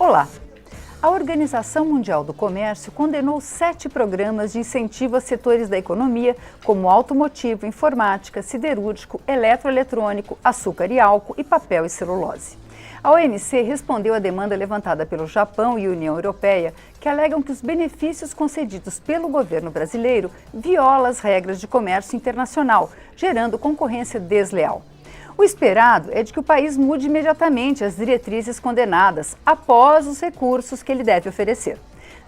Olá! A Organização Mundial do Comércio condenou 7 programas de incentivo a setores da economia, como automotivo, informática, siderúrgico, eletroeletrônico, açúcar e álcool e papel e celulose. A OMC respondeu à demanda levantada pelo Japão e União Europeia, que alegam que os benefícios concedidos pelo governo brasileiro violam as regras de comércio internacional, gerando concorrência desleal. O esperado é de que o país mude imediatamente as diretrizes condenadas após os recursos que ele deve oferecer.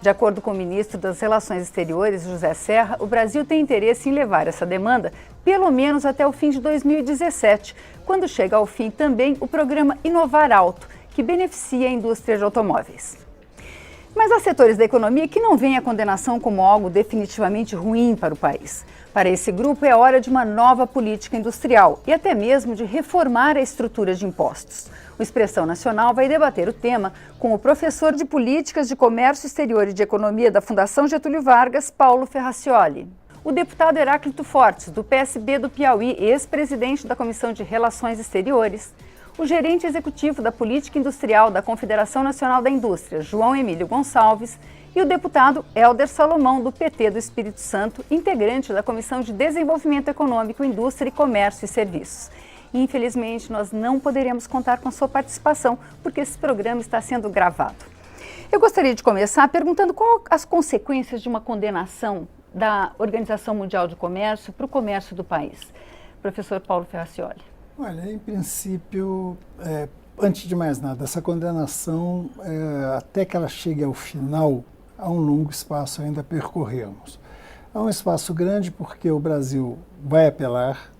De acordo com o ministro das Relações Exteriores, José Serra, o Brasil tem interesse em levar essa demanda pelo menos até o fim de 2017, quando chega ao fim também o programa Inovar Alto, que beneficia a indústria de automóveis. Mas há setores da economia que não veem a condenação como algo definitivamente ruim para o país. Para esse grupo, é hora de uma nova política industrial e até mesmo de reformar a estrutura de impostos. O Expressão Nacional vai debater o tema com o professor de Políticas de Comércio Exterior e de Economia da Fundação Getúlio Vargas, Paulo Ferracioli. O deputado Heráclito Fortes, do PSB do Piauí, ex-presidente da Comissão de Relações Exteriores. O gerente executivo da Política Industrial da Confederação Nacional da Indústria, João Emílio Gonçalves, e o deputado Hélder Salomão, do PT do Espírito Santo, integrante da Comissão de Desenvolvimento Econômico, Indústria, Comércio e Serviços. Infelizmente, nós não poderemos contar com sua participação, porque esse programa está sendo gravado. Eu gostaria de começar perguntando quais as consequências de uma condenação da Organização Mundial do Comércio para o comércio do país. Professor Paulo Ferracioli. Olha, em princípio, antes de mais nada, essa condenação, até que ela chegue ao final, há um longo espaço ainda a percorrermos. Há um espaço grande porque o Brasil vai apelar.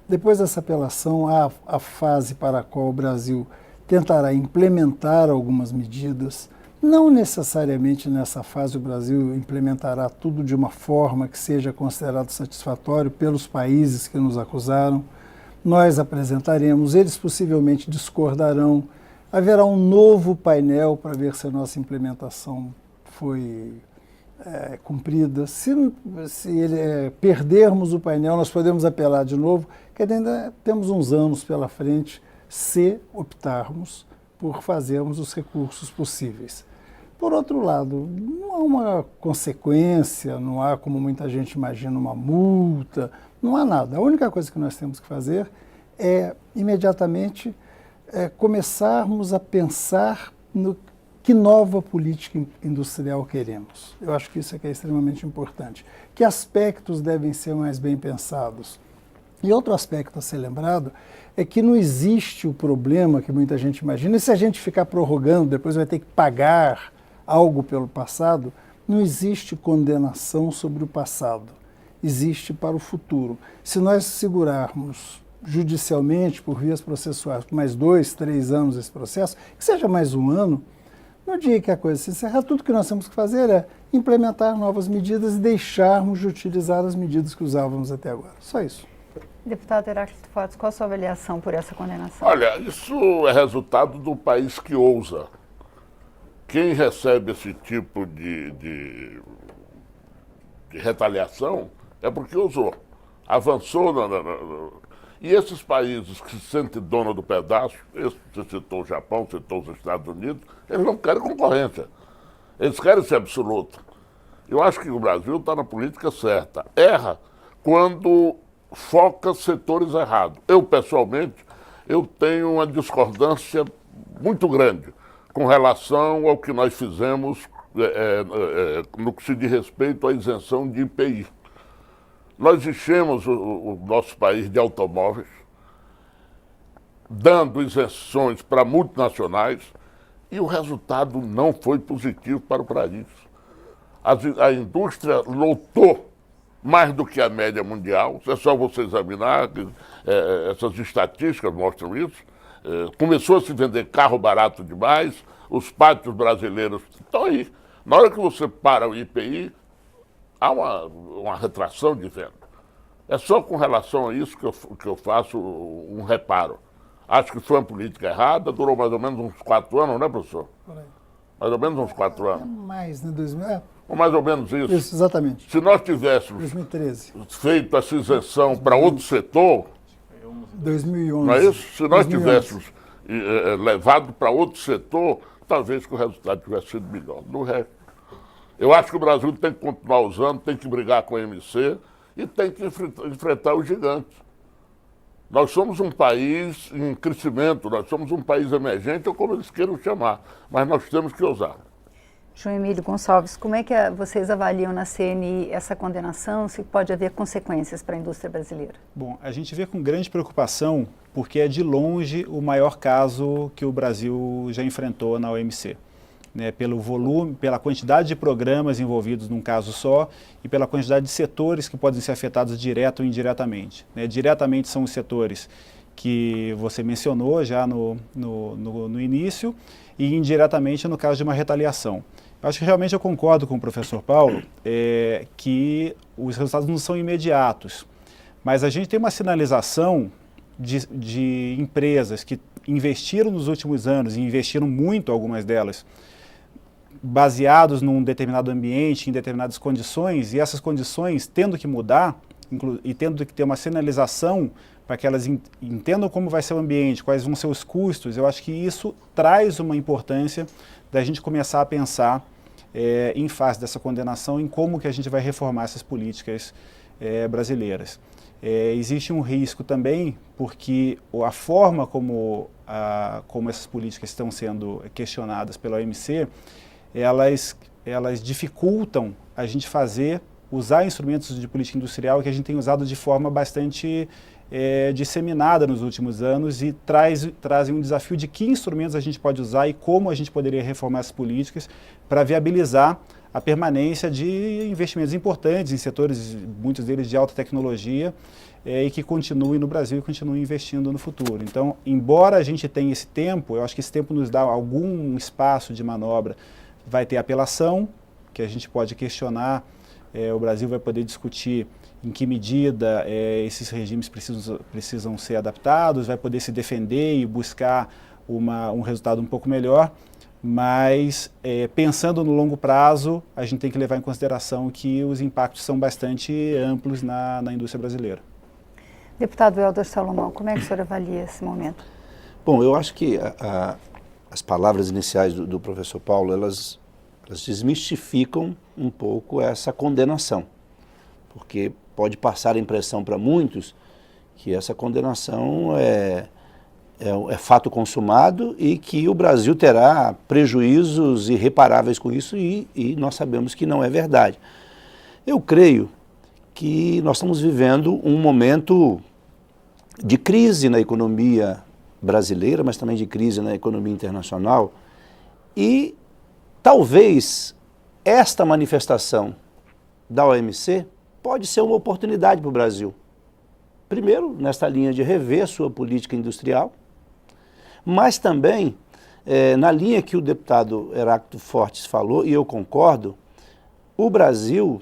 Depois dessa apelação, há a fase para a qual o Brasil tentará implementar algumas medidas. Não necessariamente nessa fase o Brasil implementará tudo de uma forma que seja considerado satisfatório pelos países que nos acusaram. Nós apresentaremos, eles possivelmente discordarão, haverá um novo painel para ver se a nossa implementação foi cumprida. Se perdermos o painel, nós podemos apelar de novo, que ainda temos uns anos pela frente, se optarmos por fazermos os recursos possíveis. Por outro lado, não há uma consequência, não há, como muita gente imagina, uma multa, não há nada. A única coisa que nós temos que fazer é, imediatamente, começarmos a pensar no que nova política industrial queremos. Eu acho que isso é que é extremamente importante. Que aspectos devem ser mais bem pensados? E outro aspecto a ser lembrado é que não existe o problema que muita gente imagina, e se a gente ficar prorrogando, depois vai ter que pagar algo pelo passado, não existe condenação sobre o passado, existe para o futuro. Se nós segurarmos judicialmente, por vias processuais, por mais 2, 3 anos esse processo, que seja mais um ano, no dia que a coisa se encerrar, tudo que nós temos que fazer é implementar novas medidas e deixarmos de utilizar as medidas que usávamos até agora. Só isso. Deputado Heráclito Fortes, qual a sua avaliação por essa condenação? Olha, isso é resultado do país que ousa. Quem recebe esse tipo de retaliação é porque ousou, avançou. E esses países que se sentem dono do pedaço, você citou o Japão, citou os Estados Unidos, eles não querem concorrência, eles querem ser absoluto. Eu acho que o Brasil está na política certa. Erra quando foca setores errados. Eu, pessoalmente, tenho uma discordância muito grande com relação ao que nós fizemos no que se diz respeito à isenção de IPI. Nós enchemos o nosso país de automóveis, dando isenções para multinacionais, e o resultado não foi positivo para o país. A indústria lotou mais do que a média mundial, é só você examinar, essas estatísticas mostram isso. Começou a se vender carro barato demais, os pátios brasileiros estão aí. Na hora que você para o IPI, há uma retração de venda. É só com relação a isso que eu faço um reparo. Acho que foi uma política errada, durou mais ou menos uns 4 anos, né, professor? Mais ou menos uns 4 anos. Mais, né? 2000, Ou mais ou menos isso. Isso, exatamente. Se nós tivéssemos 2013. feito essa isenção para outro setor, 2011. não é isso? Se nós 2011. tivéssemos levado para outro setor, talvez que o resultado tivesse sido melhor. Do resto, eu acho que o Brasil tem que continuar usando, tem que brigar com o MC e tem que enfrentar os gigantes. Nós somos um país em crescimento, nós somos um país emergente, ou como eles queiram chamar, mas nós temos que usar. João Emílio Gonçalves, como é que vocês avaliam na CNI essa condenação, se pode haver consequências para a indústria brasileira? Bom, a gente vê com grande preocupação porque é de longe o maior caso que o Brasil já enfrentou na OMC. Né, pelo volume, pela quantidade de programas envolvidos num caso só e pela quantidade de setores que podem ser afetados direto ou indiretamente. Né, diretamente são os setores que você mencionou já no início e indiretamente no caso de uma retaliação. Acho que realmente eu concordo com o professor Paulo que os resultados não são imediatos, mas a gente tem uma sinalização de empresas que investiram nos últimos anos e investiram muito, algumas delas, baseados num determinado ambiente, em determinadas condições, e essas condições tendo que mudar e tendo que ter uma sinalização para que elas entendam como vai ser o ambiente, quais vão ser os custos, eu acho que isso traz uma importância da gente começar a pensar em face dessa condenação, em como que a gente vai reformar essas políticas brasileiras. Existe um risco também, porque a forma como essas políticas estão sendo questionadas pela OMC, elas dificultam a gente usar instrumentos de política industrial que a gente tem usado de forma bastante disseminada nos últimos anos e trazem um desafio de que instrumentos a gente pode usar e como a gente poderia reformar essas políticas para viabilizar a permanência de investimentos importantes em setores, muitos deles de alta tecnologia, e que continuem no Brasil e continuem investindo no futuro. Então, embora a gente tenha esse tempo, eu acho que esse tempo nos dá algum espaço de manobra. Vai ter apelação, que a gente pode questionar, o Brasil vai poder discutir em que medida esses regimes precisam ser adaptados, vai poder se defender e buscar um resultado um pouco melhor, mas pensando no longo prazo, a gente tem que levar em consideração que os impactos são bastante amplos na indústria brasileira. Deputado Helder Salomão, como é que o senhor avalia esse momento? Bom, eu acho que as palavras iniciais do professor Paulo, elas desmistificam um pouco essa condenação, porque pode passar a impressão para muitos que essa condenação é fato consumado e que o Brasil terá prejuízos irreparáveis com isso e nós sabemos que não é verdade. Eu creio que nós estamos vivendo um momento de crise na economia brasileira, mas também de crise na economia internacional, e talvez esta manifestação da OMC pode ser uma oportunidade para o Brasil. Primeiro, nesta linha de rever sua política industrial, mas também na linha que o deputado Heráclito Fortes falou, e eu concordo, o Brasil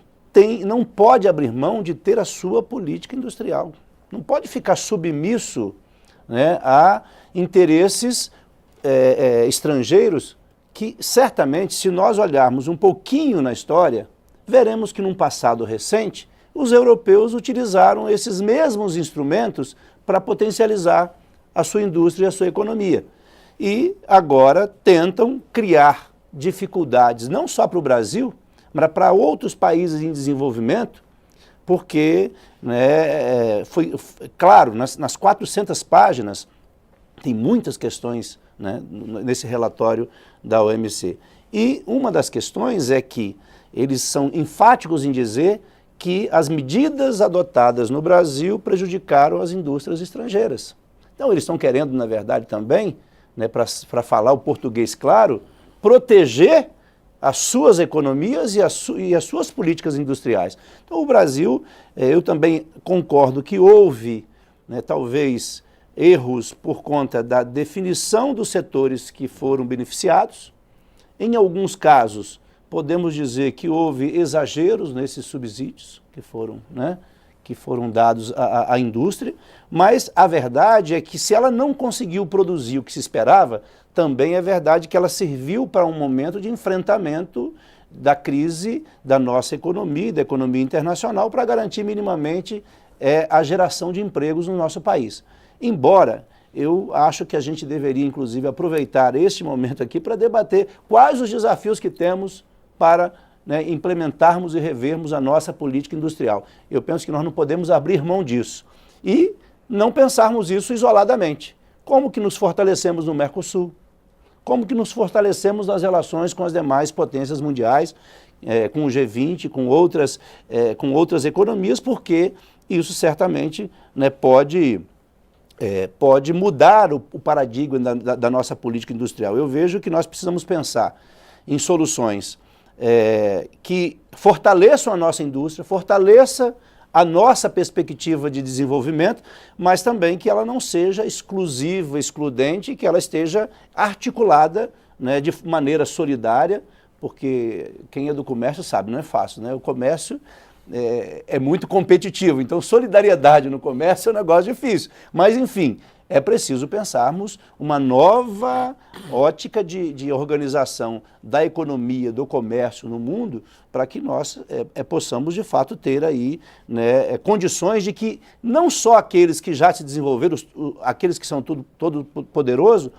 não pode abrir mão de ter a sua política industrial. Não pode ficar submisso, né, a interesses estrangeiros que, certamente, se nós olharmos um pouquinho na história, veremos que num passado recente, os europeus utilizaram esses mesmos instrumentos para potencializar a sua indústria e a sua economia. E agora tentam criar dificuldades, não só para o Brasil, mas para outros países em desenvolvimento, porque, né, foi claro, nas 400 páginas, tem muitas questões, né, nesse relatório da OMC. E uma das questões é que eles são enfáticos em dizer que as medidas adotadas no Brasil prejudicaram as indústrias estrangeiras. Então, eles estão querendo, na verdade, também, né, para falar o português claro, proteger as suas economias e as suas políticas industriais. Então, o Brasil, eu também concordo que houve, né, talvez, erros por conta da definição dos setores que foram beneficiados. Em alguns casos, podemos dizer que houve exageros nesses subsídios que foram dados à indústria, mas a verdade é que se ela não conseguiu produzir o que se esperava, também é verdade que ela serviu para um momento de enfrentamento da crise da nossa economia, da economia internacional, para garantir minimamente a geração de empregos no nosso país. Embora eu acho que a gente deveria, inclusive, aproveitar este momento aqui para debater quais os desafios que temos para, né, implementarmos e revermos a nossa política industrial. Eu penso que nós não podemos abrir mão disso e não pensarmos isso isoladamente. Como que nos fortalecemos no Mercosul? Como que nos fortalecemos nas relações com as demais potências mundiais, com o G20, com outras economias, porque isso certamente, né, pode mudar o paradigma da nossa política industrial. Eu vejo que nós precisamos pensar em soluções que fortaleçam a nossa indústria, fortaleça a nossa perspectiva de desenvolvimento, mas também que ela não seja exclusiva, excludente, que ela esteja articulada, né, de maneira solidária, porque quem é do comércio sabe, não é fácil, né? O comércio é muito competitivo, então solidariedade no comércio é um negócio difícil. Mas, enfim, é preciso pensarmos uma nova ótica de organização da economia, do comércio no mundo, para que nós possamos, de fato, ter aí, né, condições de que não só aqueles que já se desenvolveram, aqueles que são todo poderosos,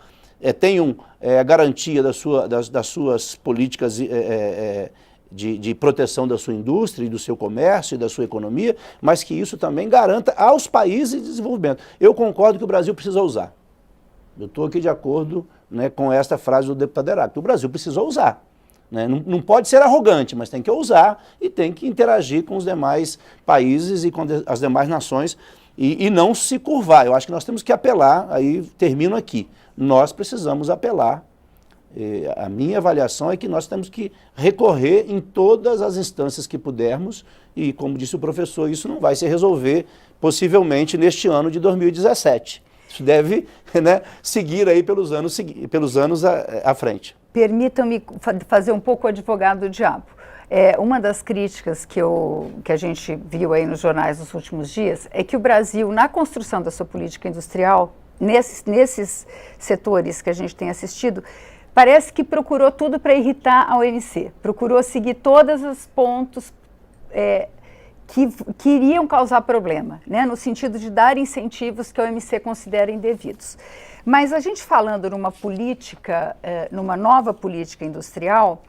tenham a garantia das suas políticas de proteção da sua indústria e do seu comércio e da sua economia, mas que isso também garanta aos países de desenvolvimento. Eu concordo que o Brasil precisa usar. Eu estou aqui de acordo, né, com esta frase do deputado Heráclito. O Brasil precisa usar. Né? Não pode ser arrogante, mas tem que ousar e tem que interagir com os demais países e com as demais nações e não se curvar. Eu acho que nós temos que apelar, aí termino aqui, nós precisamos apelar. A minha avaliação é que nós temos que recorrer em todas as instâncias que pudermos e, como disse o professor, isso não vai se resolver possivelmente neste ano de 2017. Isso deve, né, seguir aí pelos anos à frente. Permitam-me fazer um pouco o advogado do diabo. Uma das críticas que a gente viu aí nos jornais nos últimos dias é que o Brasil, na construção da sua política industrial, nesses setores que a gente tem assistido, parece que procurou tudo para irritar a OMC, procurou seguir todos os pontos que iriam causar problema, né, no sentido de dar incentivos que a OMC considera indevidos. Mas a gente falando numa política, numa nova política industrial,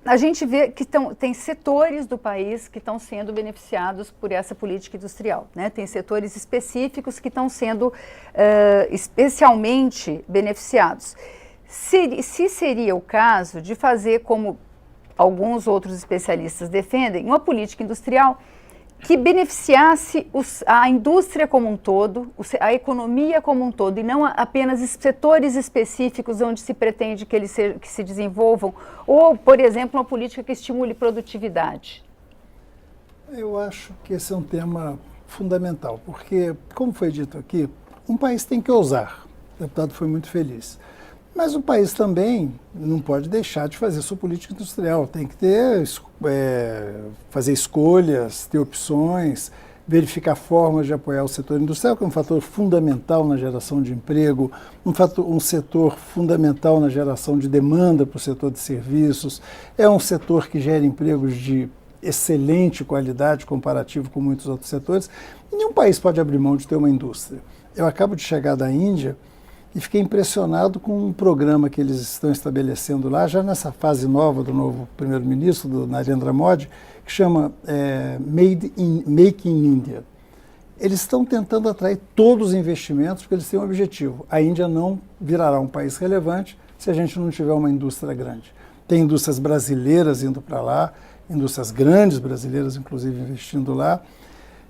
a gente vê que tem setores do país que estão sendo beneficiados por essa política industrial, né? Tem setores específicos que estão sendo especialmente beneficiados. Se seria o caso de fazer, como alguns outros especialistas defendem, uma política industrial que beneficiasse a indústria como um todo, a economia como um todo, e não apenas setores específicos onde se pretende que que se desenvolvam, ou, por exemplo, uma política que estimule produtividade? Eu acho que esse é um tema fundamental, porque, como foi dito aqui, um país tem que ousar. O deputado foi muito feliz. Mas o país também não pode deixar de fazer sua política industrial. Tem que fazer escolhas, ter opções, verificar formas de apoiar o setor industrial, que é um fator fundamental na geração de emprego, um setor fundamental na geração de demanda para o setor de serviços. É um setor que gera empregos de excelente qualidade comparativo com muitos outros setores. Nenhum país pode abrir mão de ter uma indústria. Eu acabo de chegar da Índia e fiquei impressionado com um programa que eles estão estabelecendo lá, já nessa fase nova do novo primeiro-ministro, do Narendra Modi, que chama Make in India. Eles estão tentando atrair todos os investimentos, porque eles têm um objetivo. A Índia não virará um país relevante se a gente não tiver uma indústria grande. Tem indústrias brasileiras indo para lá, indústrias grandes brasileiras, inclusive, investindo lá,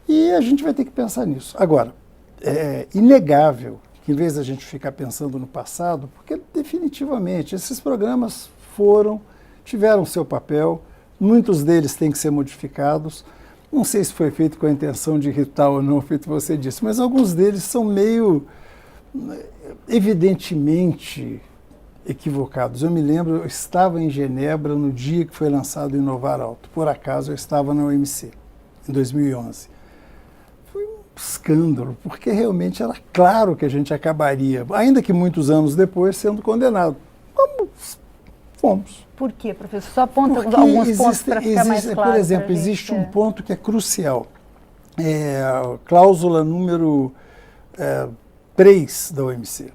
e a gente vai ter que pensar nisso. Agora, é inegável que, em vez da gente ficar pensando no passado, porque definitivamente esses programas tiveram seu papel, muitos deles têm que ser modificados. Não sei se foi feito com a intenção de irritar ou não, feito você disse, mas alguns deles são meio evidentemente equivocados. Eu me lembro, eu estava em Genebra no dia que foi lançado o Inovar Alto. Por acaso eu estava na OMC, em 2011. Escândalo, porque realmente era claro que a gente acabaria, ainda que muitos anos depois, sendo condenado. Como fomos. Por quê, professor? Só aponta alguns pontos para ficar mais claro. Por exemplo, existe um ponto que é crucial. A cláusula número 3 da OMC,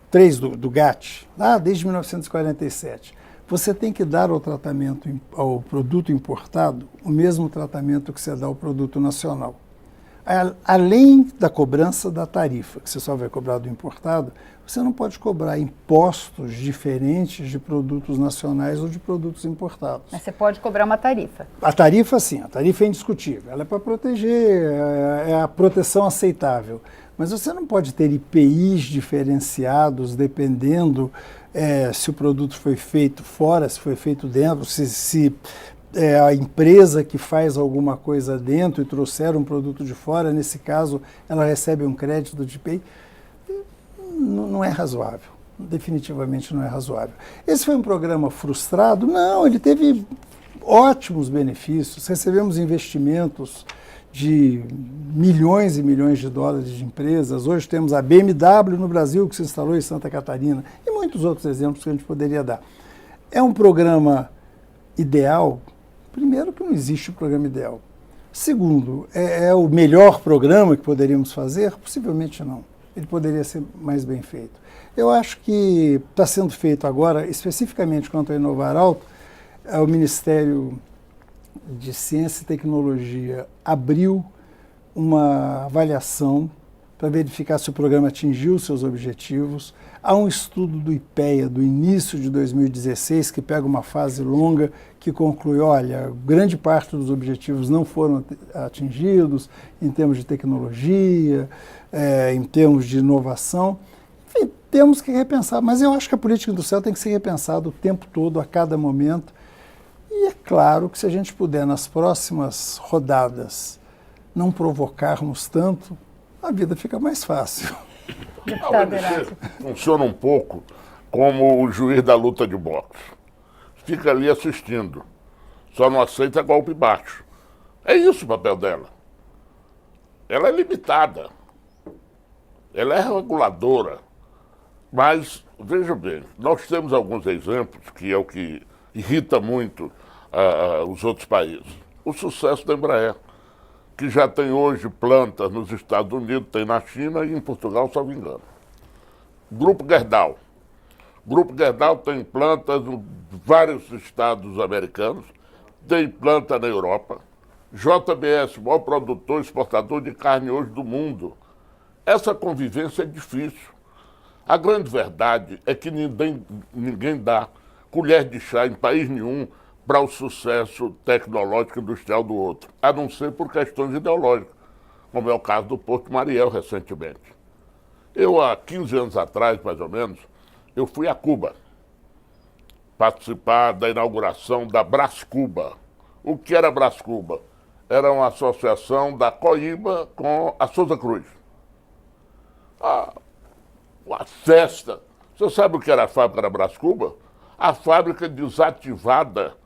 3 do GATT, lá desde 1947. Você tem que dar ao produto importado o mesmo tratamento que você dá ao produto nacional. Além da cobrança da tarifa, que você só vai cobrar do importado, você não pode cobrar impostos diferentes de produtos nacionais ou de produtos importados. Mas você pode cobrar uma tarifa. A tarifa, sim, a tarifa é indiscutível. Ela é para proteger, é a proteção aceitável. Mas você não pode ter IPIs diferenciados dependendo se o produto foi feito fora, se foi feito dentro, se a empresa que faz alguma coisa dentro e trouxer um produto de fora, nesse caso, ela recebe um crédito de IPI. Não é razoável. Definitivamente não é razoável. Esse foi um programa frustrado? Não, ele teve ótimos benefícios. Recebemos investimentos de milhões e milhões de dólares de empresas. Hoje temos a BMW no Brasil, que se instalou em Santa Catarina, e muitos outros exemplos que a gente poderia dar. É um programa ideal? Primeiro, que não existe o programa ideal. Segundo, é o melhor programa que poderíamos fazer? Possivelmente não. Ele poderia ser mais bem feito. Eu acho que está sendo feito agora, especificamente quanto a Inovar Alto, o Ministério de Ciência e Tecnologia abriu uma avaliação para verificar se o programa atingiu seus objetivos. Há um estudo do IPEA, do início de 2016, que pega uma fase longa, que conclui, olha, grande parte dos objetivos não foram atingidos em termos de tecnologia, em termos de inovação. Enfim, temos que repensar, mas eu acho que a política industrial tem que ser repensada o tempo todo, a cada momento. E é claro que se a gente puder, nas próximas rodadas, não provocarmos tanto, a vida fica mais fácil. A OMC funciona um pouco como o juiz da luta de boxe. Fica ali assistindo, só não aceita golpe baixo. É isso o papel dela. Ela é limitada, ela é reguladora, mas, veja bem, nós temos alguns exemplos, que é o que irrita muito os outros países. O sucesso da Embraer, que já tem hoje plantas nos Estados Unidos, tem na China e em Portugal, se não me engano. Grupo Gerdau. Grupo Gerdau tem plantas em vários estados americanos, tem planta na Europa. JBS, o maior produtor e exportador de carne hoje do mundo. Essa convivência é difícil. A grande verdade é que ninguém dá colher de chá em país nenhum para o sucesso tecnológico e industrial do outro, a não ser por questões ideológicas, como é o caso do Porto Mariel recentemente. Eu, há 15 anos atrás, mais ou menos, eu fui a Cuba participar da inauguração da Brás Cuba. O que era Brás Cuba? Era uma associação da Coíba com a Souza Cruz. Uma festa. Você sabe o que era a fábrica da Brás Cuba? A fábrica desativada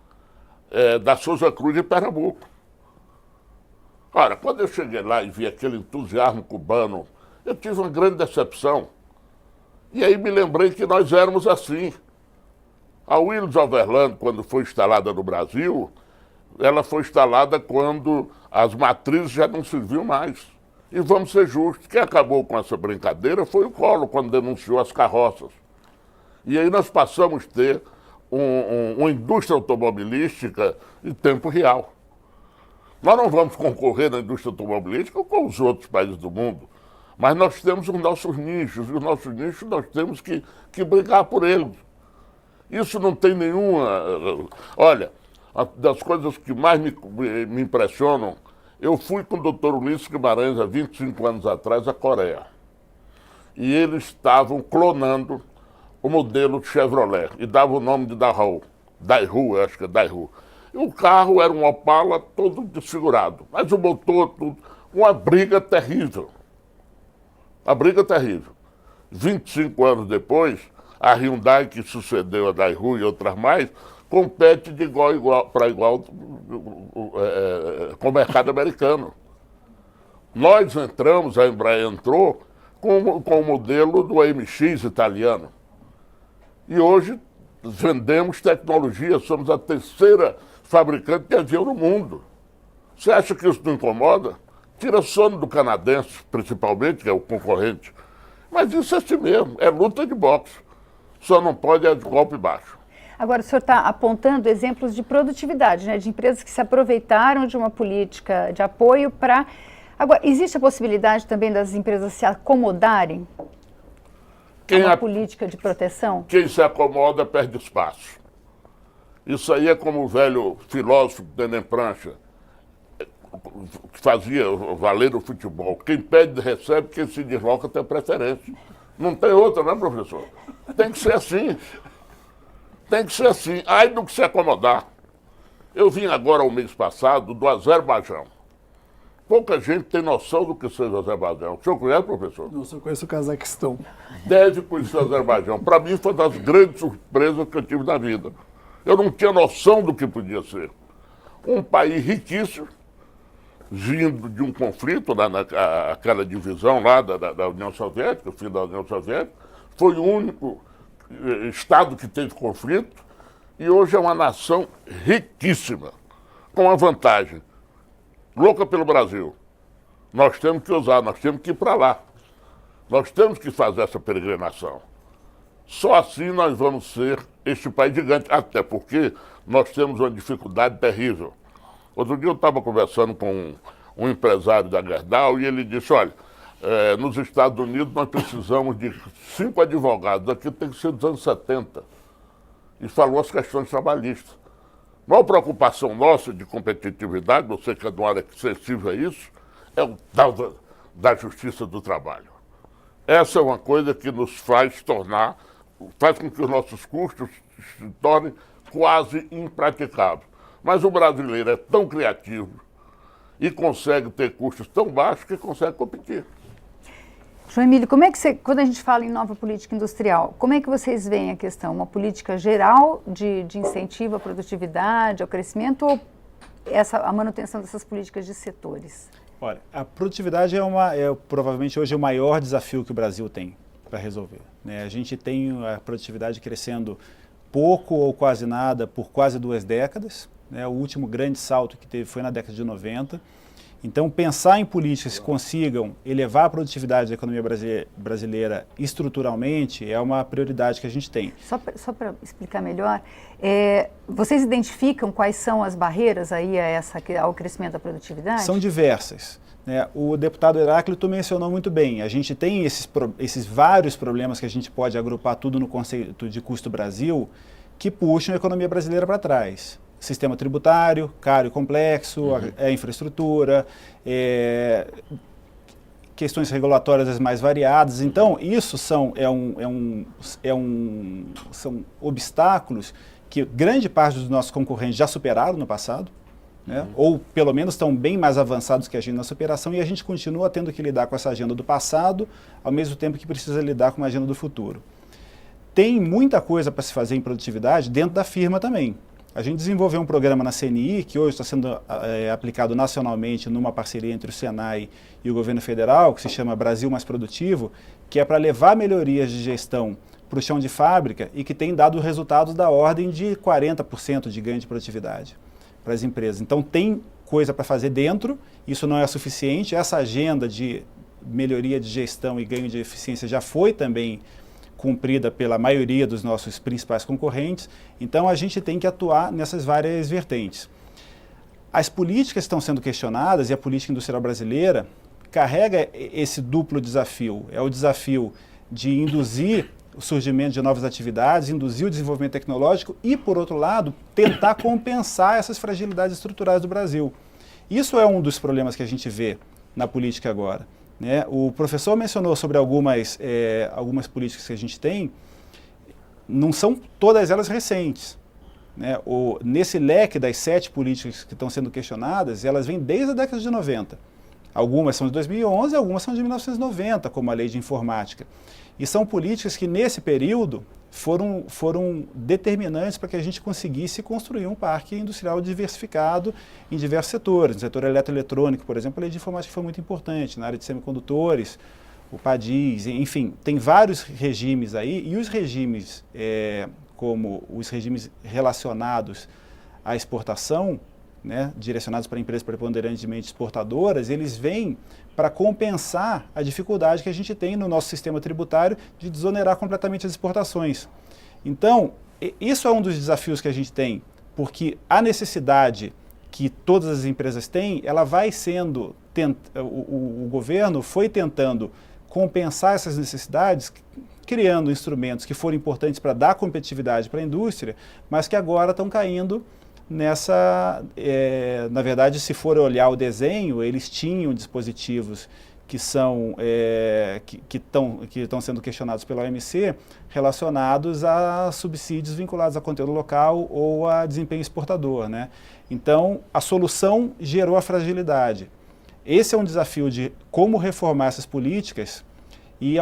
da Souza Cruz de Pernambuco. Ora, quando eu cheguei lá e vi aquele entusiasmo cubano, eu tive uma grande decepção. E aí me lembrei que nós éramos assim. A Willis Overland, quando foi instalada no Brasil, ela foi instalada quando as matrizes já não serviam mais. E vamos ser justos, quem acabou com essa brincadeira foi o Collor, quando denunciou as carroças. E aí nós passamos a ter uma indústria automobilística em tempo real. Nós não vamos concorrer na indústria automobilística com os outros países do mundo, mas nós temos os nossos nichos, e os nossos nichos nós temos que brigar por eles. Isso não tem nenhuma... Olha, das coisas que mais me impressionam, eu fui com o Dr. Ulisses Guimarães há 25 anos atrás à Coreia. E eles estavam clonando o modelo Chevrolet e dava o nome de Daewoo. Daewoo, eu acho que é Daewoo. E o carro era um Opala todo desfigurado, mas o motor, tudo, uma briga terrível. Uma briga terrível. 25 anos depois, a Hyundai, que sucedeu a Daewoo e outras mais, compete de igual para igual com o mercado americano. Nós entramos, a Embraer entrou, com o modelo do AMX italiano. E hoje vendemos tecnologia, somos a terceira fabricante de avião no mundo. Você acha que isso não incomoda? Tira sono do canadense, principalmente, que é o concorrente. Mas isso é assim mesmo, é luta de boxe. Só não pode é de golpe baixo. Agora, o senhor está apontando exemplos de produtividade, né, de empresas que se aproveitaram de uma política de apoio para... Agora, existe a possibilidade também das empresas se acomodarem a uma política de proteção? Quem se acomoda perde espaço. Isso aí é como o velho filósofo Denem Prancha, que fazia valer o futebol. Quem pede recebe, quem se desloca tem preferência. Não tem outra, né, professor? Tem que ser assim. Tem que ser assim. Ai do que se acomodar. Eu vim agora, o mês passado, do Azerbaijão. Pouca gente tem noção do que seja o Azerbaijão. O senhor conhece, professor? Não, eu conheço o Cazaquistão. Deve conhecer o Azerbaijão. Para mim, foi uma das grandes surpresas que eu tive na vida. Eu não tinha noção do que podia ser. Um país riquíssimo, vindo de um conflito, naquela divisão lá da União Soviética, o fim da União Soviética, foi o único Estado que teve conflito, e hoje é uma nação riquíssima, com uma vantagem. Louca pelo Brasil. Nós temos que usar, nós temos que ir para lá. Nós temos que fazer essa peregrinação. Só assim nós vamos ser este país gigante, até porque nós temos uma dificuldade terrível. Outro dia eu estava conversando com um empresário da Gerdau e ele disse, olha, nos Estados Unidos nós precisamos de 5 advogados, aqui tem que ser dos anos 70. E falou as questões trabalhistas. A maior preocupação nossa de competitividade, você que é de uma área sensível a isso, é o tal da justiça do trabalho. Essa é uma coisa que nos faz com que os nossos custos se tornem quase impraticáveis. Mas o brasileiro é tão criativo e consegue ter custos tão baixos que consegue competir. João Emílio, como é que quando a gente fala em nova política industrial, como é que vocês veem a questão? Uma política geral de incentivo à produtividade, ao crescimento, ou a manutenção dessas políticas de setores? Olha, a produtividade é provavelmente hoje o maior desafio que o Brasil tem para resolver, né? A gente tem a produtividade crescendo pouco ou quase nada por quase 2 décadas, né? O último grande salto que teve foi na década de 90. Então, pensar em políticas que consigam elevar a produtividade da economia brasileira estruturalmente é uma prioridade que a gente tem. Só para explicar melhor, vocês identificam quais são as barreiras aí ao crescimento da produtividade? São diversas, né? O deputado Heráclito mencionou muito bem. A gente tem esses vários problemas que a gente pode agrupar tudo no conceito de custo Brasil, que puxam a economia brasileira para trás. Sistema tributário, caro e complexo, a infraestrutura, questões regulatórias as mais variadas. Então, isso são obstáculos que grande parte dos nossos concorrentes já superaram no passado, né? Ou pelo menos estão bem mais avançados que a gente na superação, e a gente continua tendo que lidar com essa agenda do passado, ao mesmo tempo que precisa lidar com uma agenda do futuro. Tem muita coisa para se fazer em produtividade dentro da firma também. A gente desenvolveu um programa na CNI, que hoje está sendo aplicado nacionalmente numa parceria entre o Senai e o governo federal, que se chama Brasil Mais Produtivo, que é para levar melhorias de gestão para o chão de fábrica e que tem dado resultados da ordem de 40% de ganho de produtividade para as empresas. Então tem coisa para fazer dentro, isso não é suficiente. Essa agenda de melhoria de gestão e ganho de eficiência já foi também cumprida pela maioria dos nossos principais concorrentes, então a gente tem que atuar nessas várias vertentes. As políticas que estão sendo questionadas, e a política industrial brasileira carrega esse duplo desafio. É o desafio de induzir o surgimento de novas atividades, induzir o desenvolvimento tecnológico e, por outro lado, tentar compensar essas fragilidades estruturais do Brasil. Isso é um dos problemas que a gente vê na política agora, né? O professor mencionou sobre algumas políticas que a gente tem, não são todas elas recentes, né? Nesse leque das 7 políticas que estão sendo questionadas, elas vêm desde a década de 90. Algumas são de 2011, algumas são de 1990, como a Lei de Informática. E são políticas que, nesse período, foram determinantes para que a gente conseguisse construir um parque industrial diversificado em diversos setores. No setor eletroeletrônico, por exemplo, a Lei de Informática foi muito importante. Na área de semicondutores, o PADIS, enfim, tem vários regimes aí. E os regimes, como os regimes relacionados à exportação, né, direcionados para empresas preponderantemente exportadoras, eles vêm para compensar a dificuldade que a gente tem no nosso sistema tributário de desonerar completamente as exportações. Então, isso é um dos desafios que a gente tem, porque a necessidade que todas as empresas têm, ela vai sendo, o governo foi tentando compensar essas necessidades, criando instrumentos que foram importantes para dar competitividade para a indústria, mas que agora estão caindo nessa, na verdade, se for olhar o desenho, eles tinham dispositivos que são que estão sendo questionados pela OMC relacionados a subsídios vinculados a conteúdo local ou a desempenho exportador, né? Então, a solução gerou a fragilidade. Esse é um desafio de como reformar essas políticas,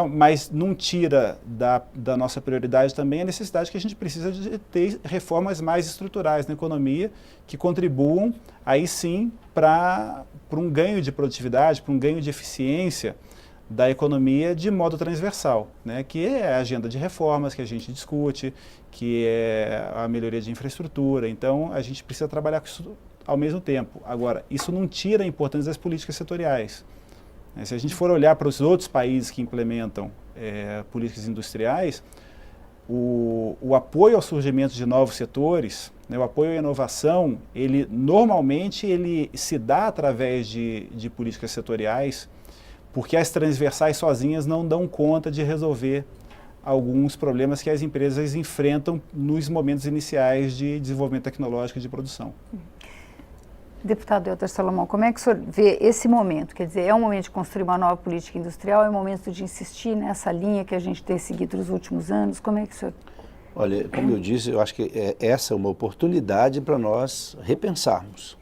mas não tira da nossa prioridade também a necessidade que a gente precisa de ter reformas mais estruturais na economia que contribuam, aí sim, para um ganho de produtividade, para um ganho de eficiência da economia de modo transversal, né? Que é a agenda de reformas que a gente discute, que é a melhoria de infraestrutura. Então, a gente precisa trabalhar com isso ao mesmo tempo. Agora, isso não tira a importância das políticas setoriais. Se a gente for olhar para os outros países que implementam políticas industriais, o apoio ao surgimento de novos setores, né, o apoio à inovação, normalmente ele se dá através de políticas setoriais, porque as transversais sozinhas não dão conta de resolver alguns problemas que as empresas enfrentam nos momentos iniciais de desenvolvimento tecnológico e de produção. Deputado Elter Salomão, como é que o senhor vê esse momento? Quer dizer, é um momento de construir uma nova política industrial, é um momento de insistir nessa linha que a gente tem seguido nos últimos anos? Como é que o senhor... Olha, como eu disse, eu acho que essa é uma oportunidade para nós repensarmos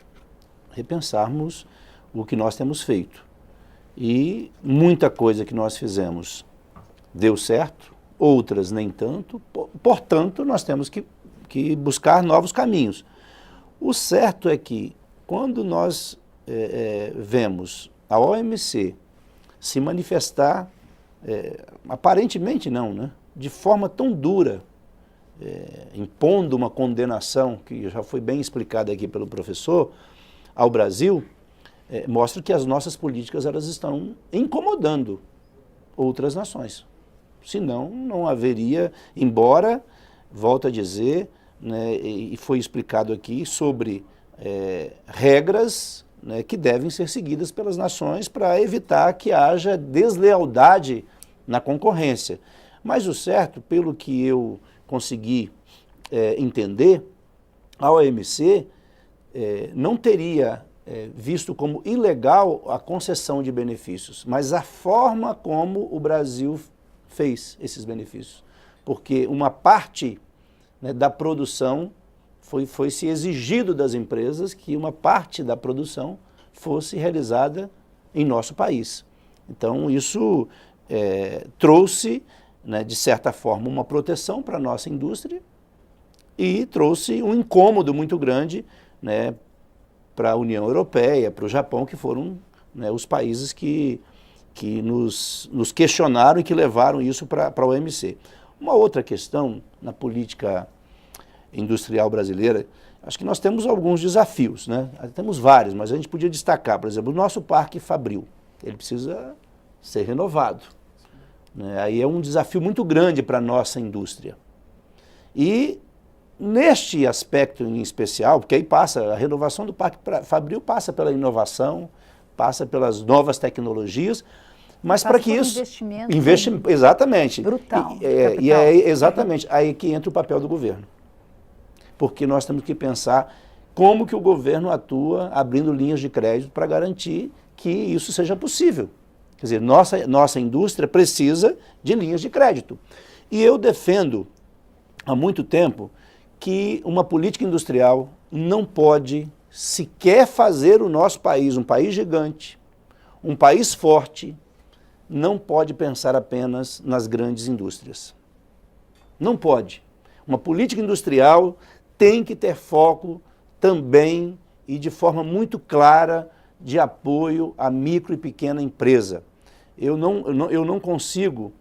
o que nós temos feito. E muita coisa que nós fizemos deu certo, outras nem tanto, portanto, nós temos que buscar novos caminhos. O certo é que, quando nós vemos a OMC se manifestar, aparentemente não, né, de forma tão dura, impondo uma condenação, que já foi bem explicada aqui pelo professor, ao Brasil, mostra que as nossas políticas elas estão incomodando outras nações. Senão, não haveria, embora, volto a dizer, né, e foi explicado aqui sobre regras, né, que devem ser seguidas pelas nações para evitar que haja deslealdade na concorrência. Mas o certo, pelo que eu consegui entender, a OMC não teria visto como ilegal a concessão de benefícios, mas a forma como o Brasil fez esses benefícios. Porque uma parte, né, da produção foi se exigido das empresas que uma parte da produção fosse realizada em nosso país. Então, isso trouxe, né, de certa forma, uma proteção para a nossa indústria e trouxe um incômodo muito grande, né, para a União Europeia, para o Japão, que foram, né, os países que nos questionaram e que levaram isso para a OMC. Uma outra questão na política industrial brasileira, acho que nós temos alguns desafios, né? Temos vários, mas a gente podia destacar, por exemplo, o nosso parque fabril, ele precisa ser renovado, né? Aí é um desafio muito grande para a nossa indústria. E neste aspecto em especial, porque aí passa, a renovação do parque fabril passa pela inovação, passa pelas novas tecnologias, mas para que isso... Investimento exatamente. Brutal. Exatamente, aí que entra o papel do governo. Porque nós temos que pensar como que o governo atua abrindo linhas de crédito para garantir que isso seja possível. Quer dizer, nossa indústria precisa de linhas de crédito. E eu defendo há muito tempo que uma política industrial não pode sequer fazer o nosso país, um país gigante, um país forte, não pode pensar apenas nas grandes indústrias. Não pode. Uma política industrial tem que ter foco também e de forma muito clara de apoio à micro e pequena empresa. Eu não consigo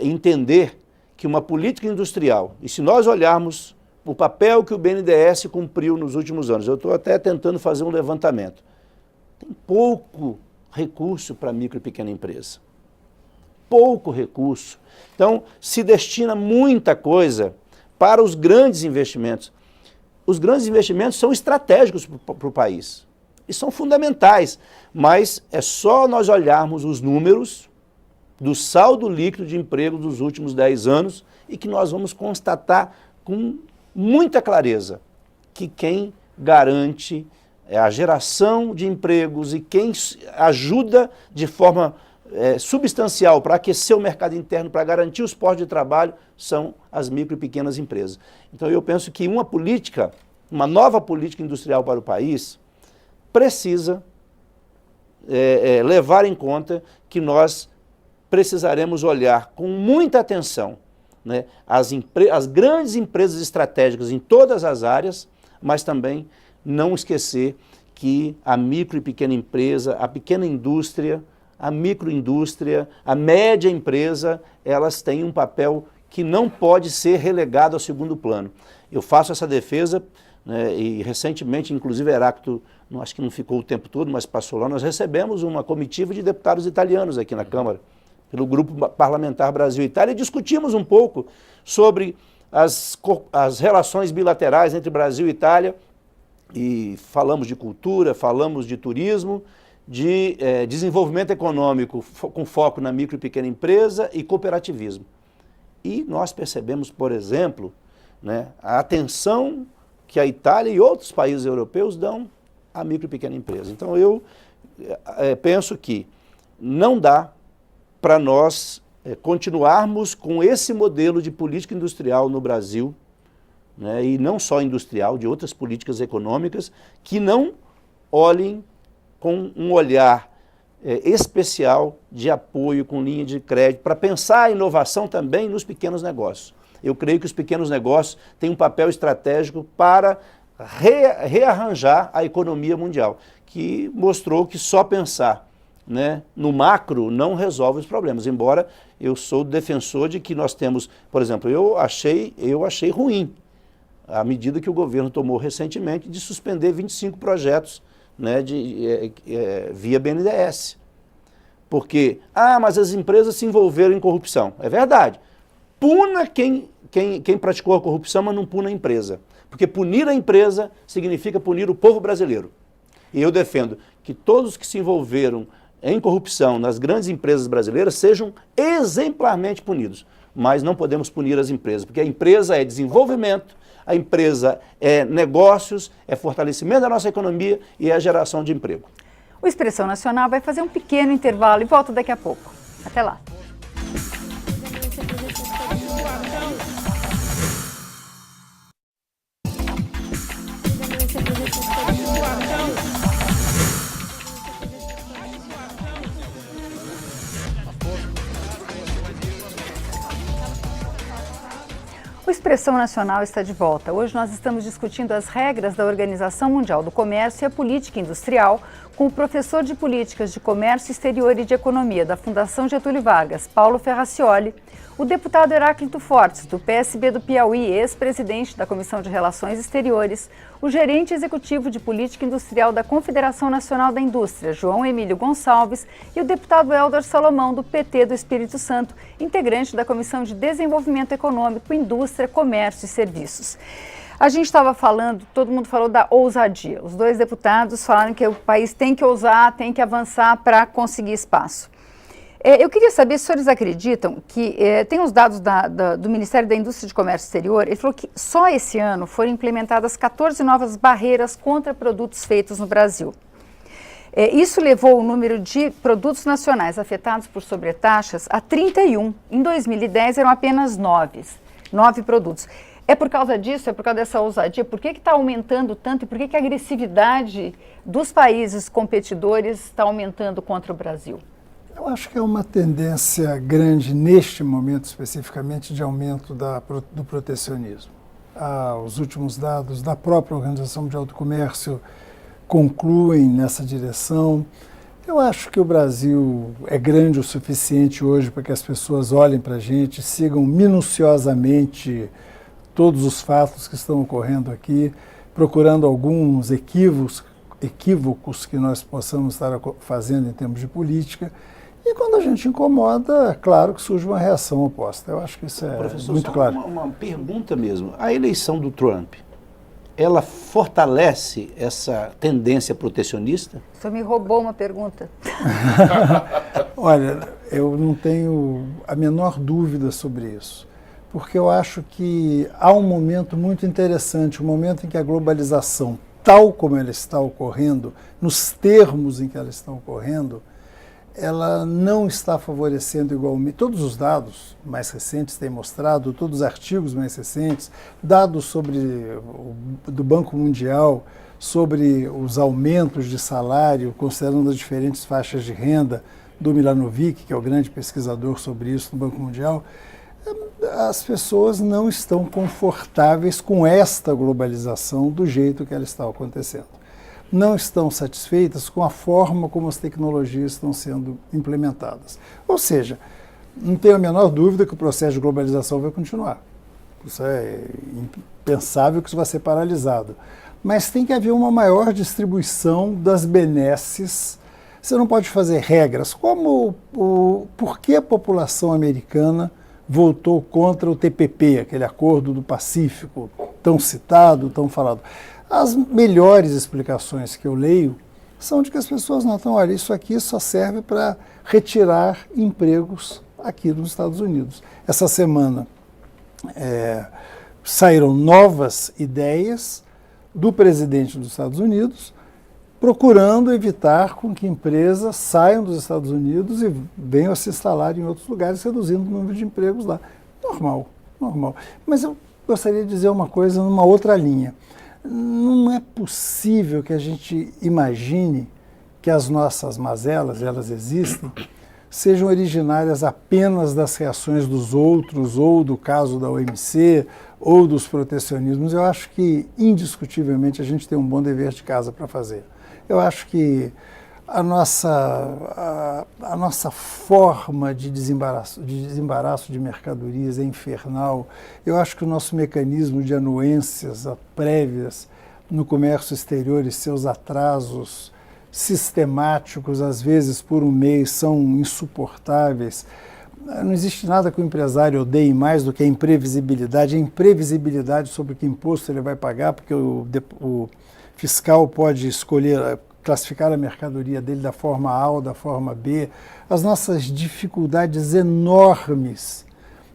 entender que uma política industrial, e se nós olharmos o papel que o BNDES cumpriu nos últimos anos. Eu estou até tentando fazer um levantamento. Tem pouco recurso para micro e pequena empresa. Pouco recurso. Então, se destina muita coisa para os grandes investimentos. Os grandes investimentos são estratégicos para o país e são fundamentais, mas é só nós olharmos os números do saldo líquido de emprego dos últimos 10 anos e que nós vamos constatar com muita clareza que quem garante a geração de empregos e quem ajuda de forma substancial para aquecer o mercado interno, para garantir os postos de trabalho, são as micro e pequenas empresas. Então eu penso que uma nova política industrial para o país precisa levar em conta que nós precisaremos olhar com muita atenção, né, as grandes empresas estratégicas em todas as áreas, mas também não esquecer que a micro e pequena empresa, a pequena indústria, a microindústria, a média empresa, elas têm um papel que não pode ser relegado ao segundo plano. Eu faço essa defesa, né, e recentemente, inclusive, Heráclito, acho que não ficou o tempo todo, mas passou lá, nós recebemos uma comitiva de deputados italianos aqui na Câmara, pelo Grupo Parlamentar Brasil-Itália, e discutimos um pouco sobre as relações bilaterais entre Brasil e Itália, e falamos de cultura, falamos de turismo, de desenvolvimento econômico com foco na micro e pequena empresa e cooperativismo. E nós percebemos, por exemplo, né, a atenção que a Itália e outros países europeus dão à micro e pequena empresa. Então eu penso que não dá para nós continuarmos com esse modelo de política industrial no Brasil, né, e não só industrial, de outras políticas econômicas, que não olhem com um olhar especial de apoio com linha de crédito, para pensar a inovação também nos pequenos negócios. Eu creio que os pequenos negócios têm um papel estratégico para rearranjar a economia mundial, que mostrou que só pensar, né, no macro não resolve os problemas, embora eu sou defensor de que nós temos, por exemplo, eu achei ruim a medida que o governo tomou recentemente de suspender 25 projetos, né, via BNDES. Porque, mas as empresas se envolveram em corrupção. É verdade. Puna quem praticou a corrupção, mas não puna a empresa. Porque punir a empresa significa punir o povo brasileiro. E eu defendo que todos que se envolveram em corrupção nas grandes empresas brasileiras sejam exemplarmente punidos. Mas não podemos punir as empresas, porque a empresa é desenvolvimento, a empresa é negócios, é fortalecimento da nossa economia e é geração de emprego. O Expressão Nacional vai fazer um pequeno intervalo e volta daqui a pouco. Até lá. O Expressão Nacional está de volta. Hoje nós estamos discutindo as regras da Organização Mundial do Comércio e a política industrial com o professor de Políticas de Comércio Exterior e de Economia da Fundação Getúlio Vargas, Paulo Ferracioli, o deputado Heráclito Fortes, do PSB do Piauí, ex-presidente da Comissão de Relações Exteriores, o gerente executivo de Política Industrial da Confederação Nacional da Indústria, João Emílio Gonçalves, e o deputado Hélder Salomão, do PT do Espírito Santo, integrante da Comissão de Desenvolvimento Econômico, Indústria, Comércio e Serviços. A gente estava falando, todo mundo falou da ousadia. Os dois deputados falaram que o país tem que ousar, tem que avançar para conseguir espaço. Eu queria saber se os senhores acreditam que tem os dados do Ministério da Indústria e de Comércio Exterior. Ele falou que só esse ano foram implementadas 14 novas barreiras contra produtos feitos no Brasil. Isso levou o número de produtos nacionais afetados por sobretaxas a 31. Em 2010 eram apenas 9 produtos. É por causa disso, é por causa dessa ousadia? Por que está aumentando tanto e por que a agressividade dos países competidores está aumentando contra o Brasil? Eu acho que é uma tendência grande, neste momento especificamente, de aumento do protecionismo. Os últimos dados da própria Organização Mundial do Comércio concluem nessa direção. Eu acho que o Brasil é grande o suficiente hoje para que as pessoas olhem para a gente, sigam minuciosamente todos os fatos que estão ocorrendo aqui, procurando alguns equívocos que nós possamos estar fazendo em termos de política. E quando a gente incomoda, é claro que surge uma reação oposta. Eu acho que isso é Professor, muito só claro. uma pergunta mesmo. A eleição do Trump, ela fortalece essa tendência protecionista? O senhor me roubou uma pergunta. Olha, eu não tenho a menor dúvida sobre isso, porque eu acho que há um momento muito interessante, um momento em que a globalização, tal como ela está ocorrendo, nos termos em que ela está ocorrendo, ela não está favorecendo igualmente. Todos os dados mais recentes têm mostrado, todos os artigos mais recentes, dados do Banco Mundial sobre os aumentos de salário, considerando as diferentes faixas de renda, do Milanovic, que é o grande pesquisador sobre isso no Banco Mundial, as pessoas não estão confortáveis com esta globalização do jeito que ela está acontecendo. Não estão satisfeitas com a forma como as tecnologias estão sendo implementadas. Ou seja, não tenho a menor dúvida que o processo de globalização vai continuar. Isso é impensável que isso vai ser paralisado. Mas tem que haver uma maior distribuição das benesses. Você não pode fazer regras como por que a população americana votou contra o TPP, aquele acordo do Pacífico, tão citado, tão falado. As melhores explicações que eu leio são de que as pessoas notam, olha, isso aqui só serve para retirar empregos aqui nos Estados Unidos. Essa semana saíram novas ideias do presidente dos Estados Unidos procurando evitar com que empresas saiam dos Estados Unidos e venham a se instalar em outros lugares, reduzindo o número de empregos lá. Normal, normal. Mas eu gostaria de dizer uma coisa numa outra linha. Não é possível que a gente imagine que as nossas mazelas, elas existem, sejam originárias apenas das reações dos outros, ou do caso da OMC, ou dos protecionismos. Eu acho que, indiscutivelmente, a gente tem um bom dever de casa para fazer. Eu acho que a nossa forma de desembaraço de mercadorias é infernal. Eu acho que o nosso mecanismo de anuências prévias no comércio exterior e seus atrasos sistemáticos, às vezes por um mês, são insuportáveis. Não existe nada que o empresário odeie mais do que a imprevisibilidade sobre que imposto ele vai pagar, porque o fiscal pode escolher classificar a mercadoria dele da forma A ou da forma B, as nossas dificuldades enormes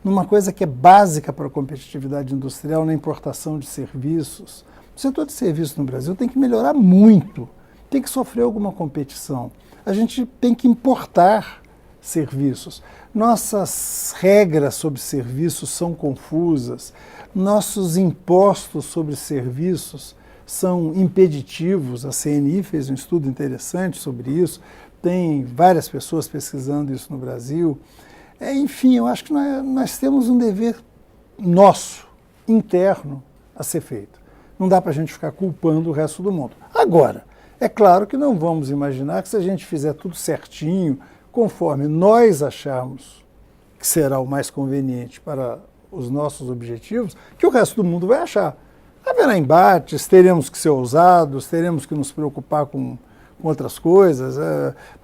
numa coisa que é básica para a competitividade industrial, na importação de serviços. O setor de serviços no Brasil tem que melhorar muito, tem que sofrer alguma competição. A gente tem que importar serviços. Nossas regras sobre serviços são confusas, nossos impostos sobre serviços são impeditivos. A CNI fez um estudo interessante sobre isso, tem várias pessoas pesquisando isso no Brasil. Enfim, eu acho que nós temos um dever nosso, interno, a ser feito. Não dá para a gente ficar culpando o resto do mundo. Agora, é claro que não vamos imaginar que se a gente fizer tudo certinho, conforme nós acharmos que será o mais conveniente para os nossos objetivos, que o resto do mundo vai achar. Haverá embates, teremos que ser ousados, teremos que nos preocupar com outras coisas,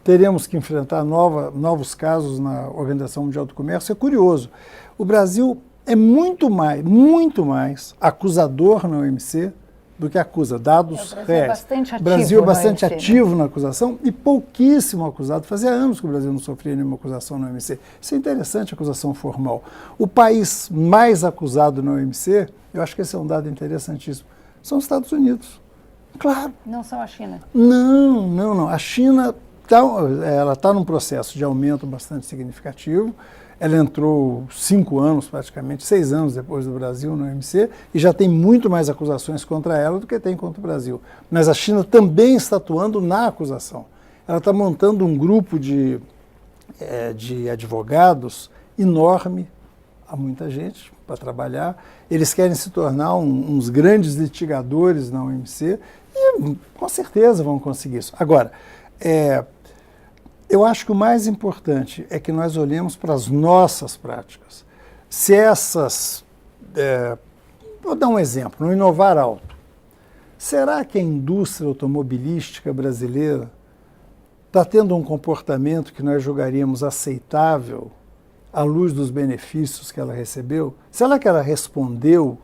teremos que enfrentar novos casos na Organização Mundial do Comércio. É curioso, o Brasil é muito mais acusador na OMC do que acusa, dados reais. O Brasil é bastante ativo na acusação e pouquíssimo acusado. Fazia anos que o Brasil não sofria nenhuma acusação na OMC. Isso é interessante, acusação formal. O país mais acusado na OMC, eu acho que esse é um dado interessantíssimo, são os Estados Unidos. Claro. Não são a China? Não. A China ela está num processo de aumento bastante significativo. Ela entrou 5 anos, praticamente 6 anos depois do Brasil no OMC, e já tem muito mais acusações contra ela do que tem contra o Brasil. Mas a China também está atuando na acusação. Ela está montando um grupo de advogados enorme, há muita gente para trabalhar. Eles querem se tornar uns grandes litigadores na OMC e com certeza vão conseguir isso. Agora, eu acho que o mais importante é que nós olhemos para as nossas práticas. Se essas Vou dar um exemplo, no inovar alto. Será que a indústria automobilística brasileira está tendo um comportamento que nós julgaríamos aceitável à luz dos benefícios que ela recebeu? Será que ela respondeu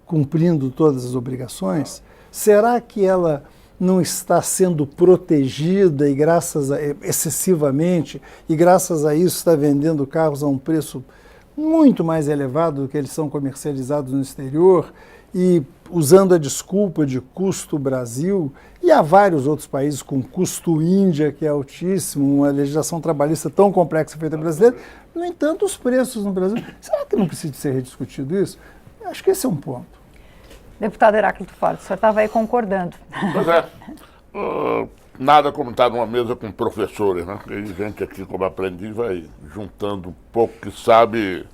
cumprindo todas as obrigações? Será que ela não está sendo protegida e excessivamente, e graças a isso está vendendo carros a um preço muito mais elevado do que eles são comercializados no exterior, e usando a desculpa de custo Brasil, e há vários outros países com custo Índia, que é altíssimo, uma legislação trabalhista tão complexa feita brasileira. No entanto, os preços no Brasil, será que não precisa ser rediscutido isso? Acho que esse é um ponto. Deputado Heráclito Fortes, o senhor estava aí concordando. Pois é. Nada como estar numa mesa com professores, né? E gente aqui, como aprendiz, vai juntando um pouco que sabe.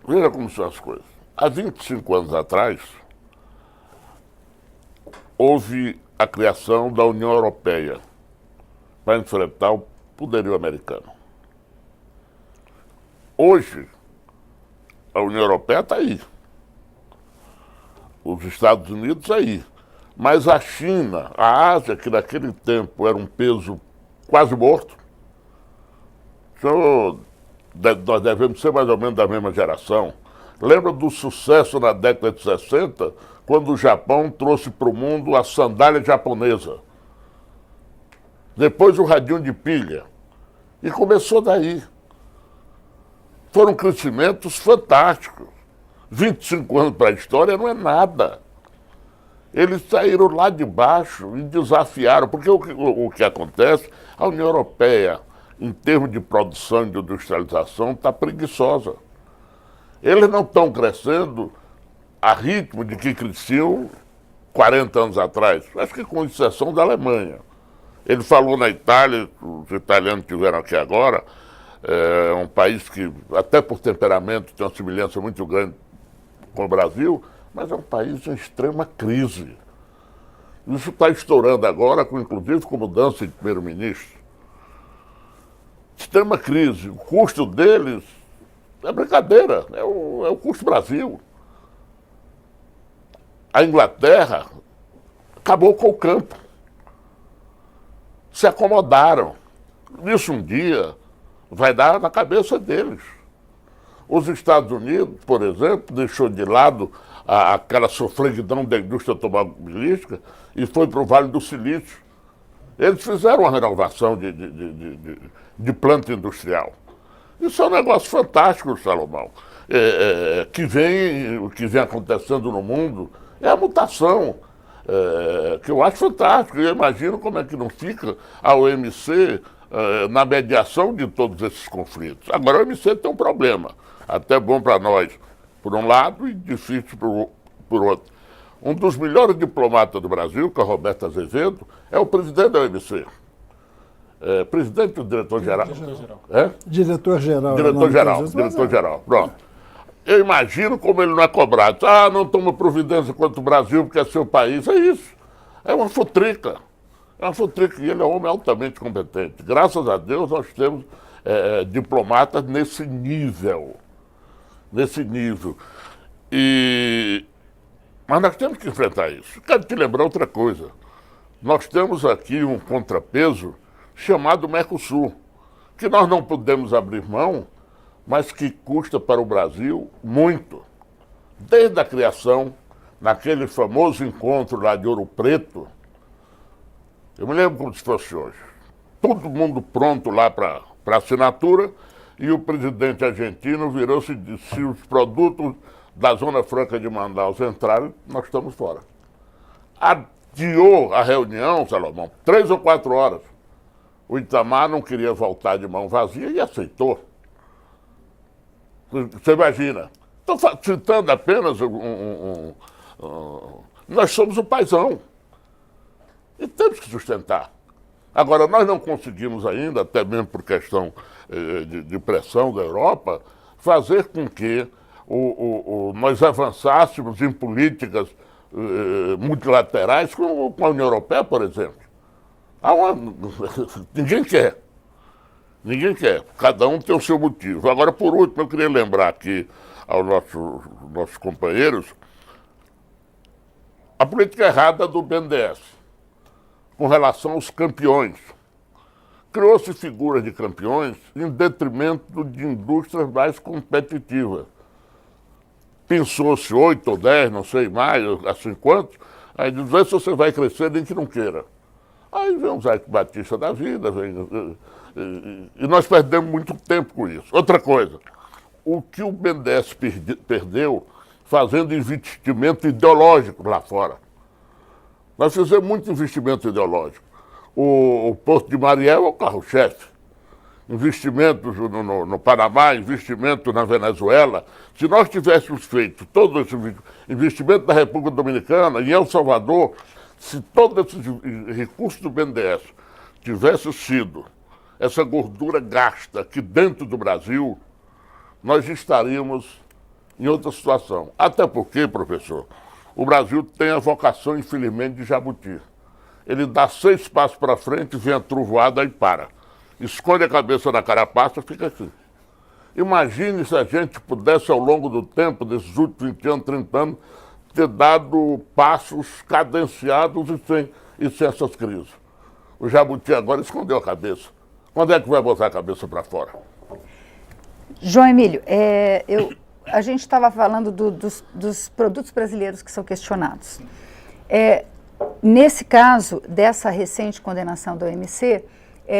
Veja como são as coisas. Há 25 anos atrás, houve a criação da União Europeia para enfrentar o poderio americano. Hoje, a União Europeia está aí. Os Estados Unidos aí. Mas a China, a Ásia, que naquele tempo era um peso quase morto, nós devemos ser mais ou menos da mesma geração. Lembra do sucesso na década de 60, quando o Japão trouxe para o mundo a sandália japonesa? Depois o radinho de pilha. E começou daí. Foram crescimentos fantásticos. 25 anos para a história não é nada. Eles saíram lá de baixo e desafiaram, porque o que acontece, a União Europeia, em termos de produção e de industrialização, está preguiçosa. Eles não estão crescendo a ritmo de que cresciam 40 anos atrás, acho que com exceção da Alemanha. Ele falou na Itália, os italianos que vieram aqui agora, é um país que, até por temperamento, tem uma semelhança muito grande com o Brasil, mas é um país em extrema crise. Isso está estourando agora, inclusive com mudança de primeiro-ministro. Extrema crise. O custo deles é brincadeira, é o custo Brasil. A Inglaterra acabou com o campo. Se acomodaram. Isso um dia vai dar na cabeça deles. Os Estados Unidos, por exemplo, deixou de lado aquela sofreguidão da indústria automobilística e foi para o Vale do Silício. Eles fizeram uma renovação de planta industrial. Isso é um negócio fantástico, Salomão. O que vem acontecendo no mundo é a mutação, que eu acho fantástico. Eu imagino como é que não fica a OMC na mediação de todos esses conflitos. Agora, a OMC tem um problema, até bom para nós, por um lado, e difícil por outro. Um dos melhores diplomatas do Brasil, que é o Roberto Azevedo, é o presidente da OMC. Presidente ou diretor-geral? Diretor-geral. Diretor-geral, pronto. Eu imagino como ele não é cobrado. Não toma providência contra o Brasil porque é seu país. É isso. É uma futrica. É uma futrica. E ele é um homem altamente competente. Graças a Deus nós temos diplomatas nesse nível. Nesse nível. Mas nós temos que enfrentar isso. Quero te lembrar outra coisa. Nós temos aqui um contrapeso chamado Mercosul, que nós não podemos abrir mão, mas que custa para o Brasil muito. Desde a criação, naquele famoso encontro lá de Ouro Preto, eu me lembro como se fosse hoje. Todo mundo pronto lá para assinatura, e o presidente argentino virou-se e disse: se os produtos da Zona Franca de Manaus entrarem, nós estamos fora. Adiou a reunião, Salomão, 3 ou 4 horas. O Itamar não queria voltar de mão vazia e aceitou. Você imagina. Estou citando apenas nós somos o paizão. E temos que sustentar. Agora, nós não conseguimos ainda, até mesmo por questão de pressão da Europa, fazer com que nós avançássemos em políticas multilaterais com a União Europeia, por exemplo. Ninguém quer. Ninguém quer. Cada um tem o seu motivo. Agora, por último, eu queria lembrar que aos nossos companheiros, a política errada do BNDES com relação aos campeões. Criou-se figuras de campeões em detrimento de indústrias mais competitivas. Pensou-se 8 ou 10, não sei mais, assim quantos, aí diz, vê se você vai crescer nem que não queira. Aí vem o Zé Batista da vida, e nós perdemos muito tempo com isso. Outra coisa, o que o BNDES perdeu fazendo investimento ideológico lá fora. Nós fizemos muito investimento ideológico. O Porto de Mariel é o carro-chefe. Investimentos no Panamá, investimento na Venezuela. Se nós tivéssemos feito todo esse investimento na República Dominicana, em El Salvador, se todos esses recursos do BNDES tivessem sido essa gordura gasta aqui dentro do Brasil, nós estaríamos em outra situação. Até porque, professor, o Brasil tem a vocação, infelizmente, de jabuti. Ele dá 6 passos para frente, vem a trovoada e para. Esconde a cabeça na carapaça, fica assim. Imagine se a gente pudesse, ao longo do tempo, desses últimos 20 anos, 30 anos, ter dado passos cadenciados e sem essas crises. O jabuti agora escondeu a cabeça. Quando é que vai botar a cabeça para fora? João Emílio, a gente estava falando dos produtos brasileiros que são questionados. Nesse caso, dessa recente condenação da OMC,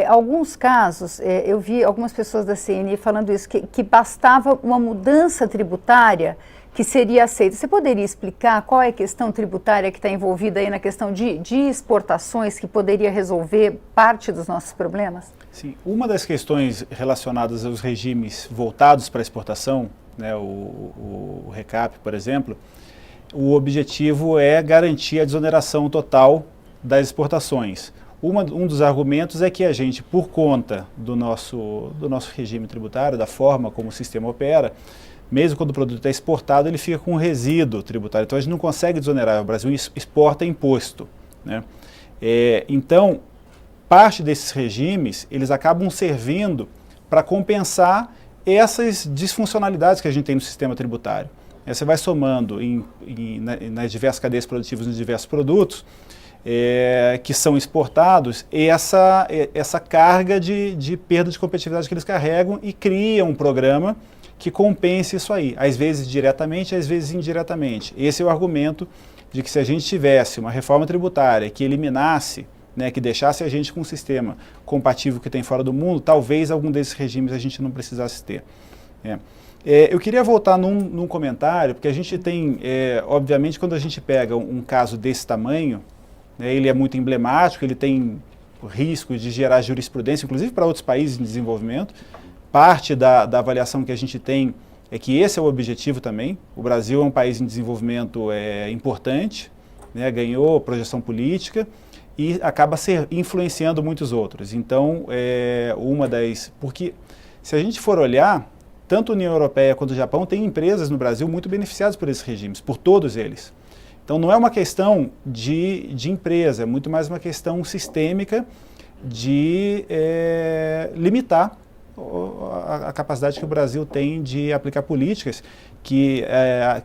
alguns casos, eu vi algumas pessoas da CNI falando isso, que bastava uma mudança tributária que seria aceita. Você poderia explicar qual é a questão tributária que está envolvida aí na questão de exportações que poderia resolver parte dos nossos problemas? Sim, uma das questões relacionadas aos regimes voltados para a exportação, né, o RECAP, por exemplo, o objetivo é garantir a desoneração total das exportações. Um dos argumentos é que a gente, por conta do nosso regime tributário, da forma como o sistema opera, mesmo quando o produto é exportado, ele fica com um resíduo tributário. Então a gente não consegue desonerar, o Brasil exporta imposto, né? Então, parte desses regimes, eles acabam servindo para compensar essas disfuncionalidades que a gente tem no sistema tributário. Você vai somando nas diversas cadeias produtivas, nos diversos produtos que são exportados, essa carga de perda de competitividade que eles carregam e criam um programa que compense isso aí, às vezes diretamente, às vezes indiretamente. Esse é o argumento de que se a gente tivesse uma reforma tributária que eliminasse, né, que deixasse a gente com um sistema compatível que tem fora do mundo, talvez algum desses regimes a gente não precisasse ter. Eu queria voltar num comentário, porque a gente tem, obviamente, quando a gente pega um caso desse tamanho, né, ele é muito emblemático, ele tem risco de gerar jurisprudência, inclusive para outros países em desenvolvimento. Parte da avaliação que a gente tem é que esse é o objetivo também. O Brasil é um país em desenvolvimento importante, né, ganhou projeção política e acaba influenciando muitos outros. Então, porque se a gente for olhar, tanto a União Europeia quanto o Japão têm empresas no Brasil muito beneficiadas por esses regimes, por todos eles. Então não é uma questão de empresa, é muito mais uma questão sistêmica de limitar a capacidade que o Brasil tem de aplicar políticas que,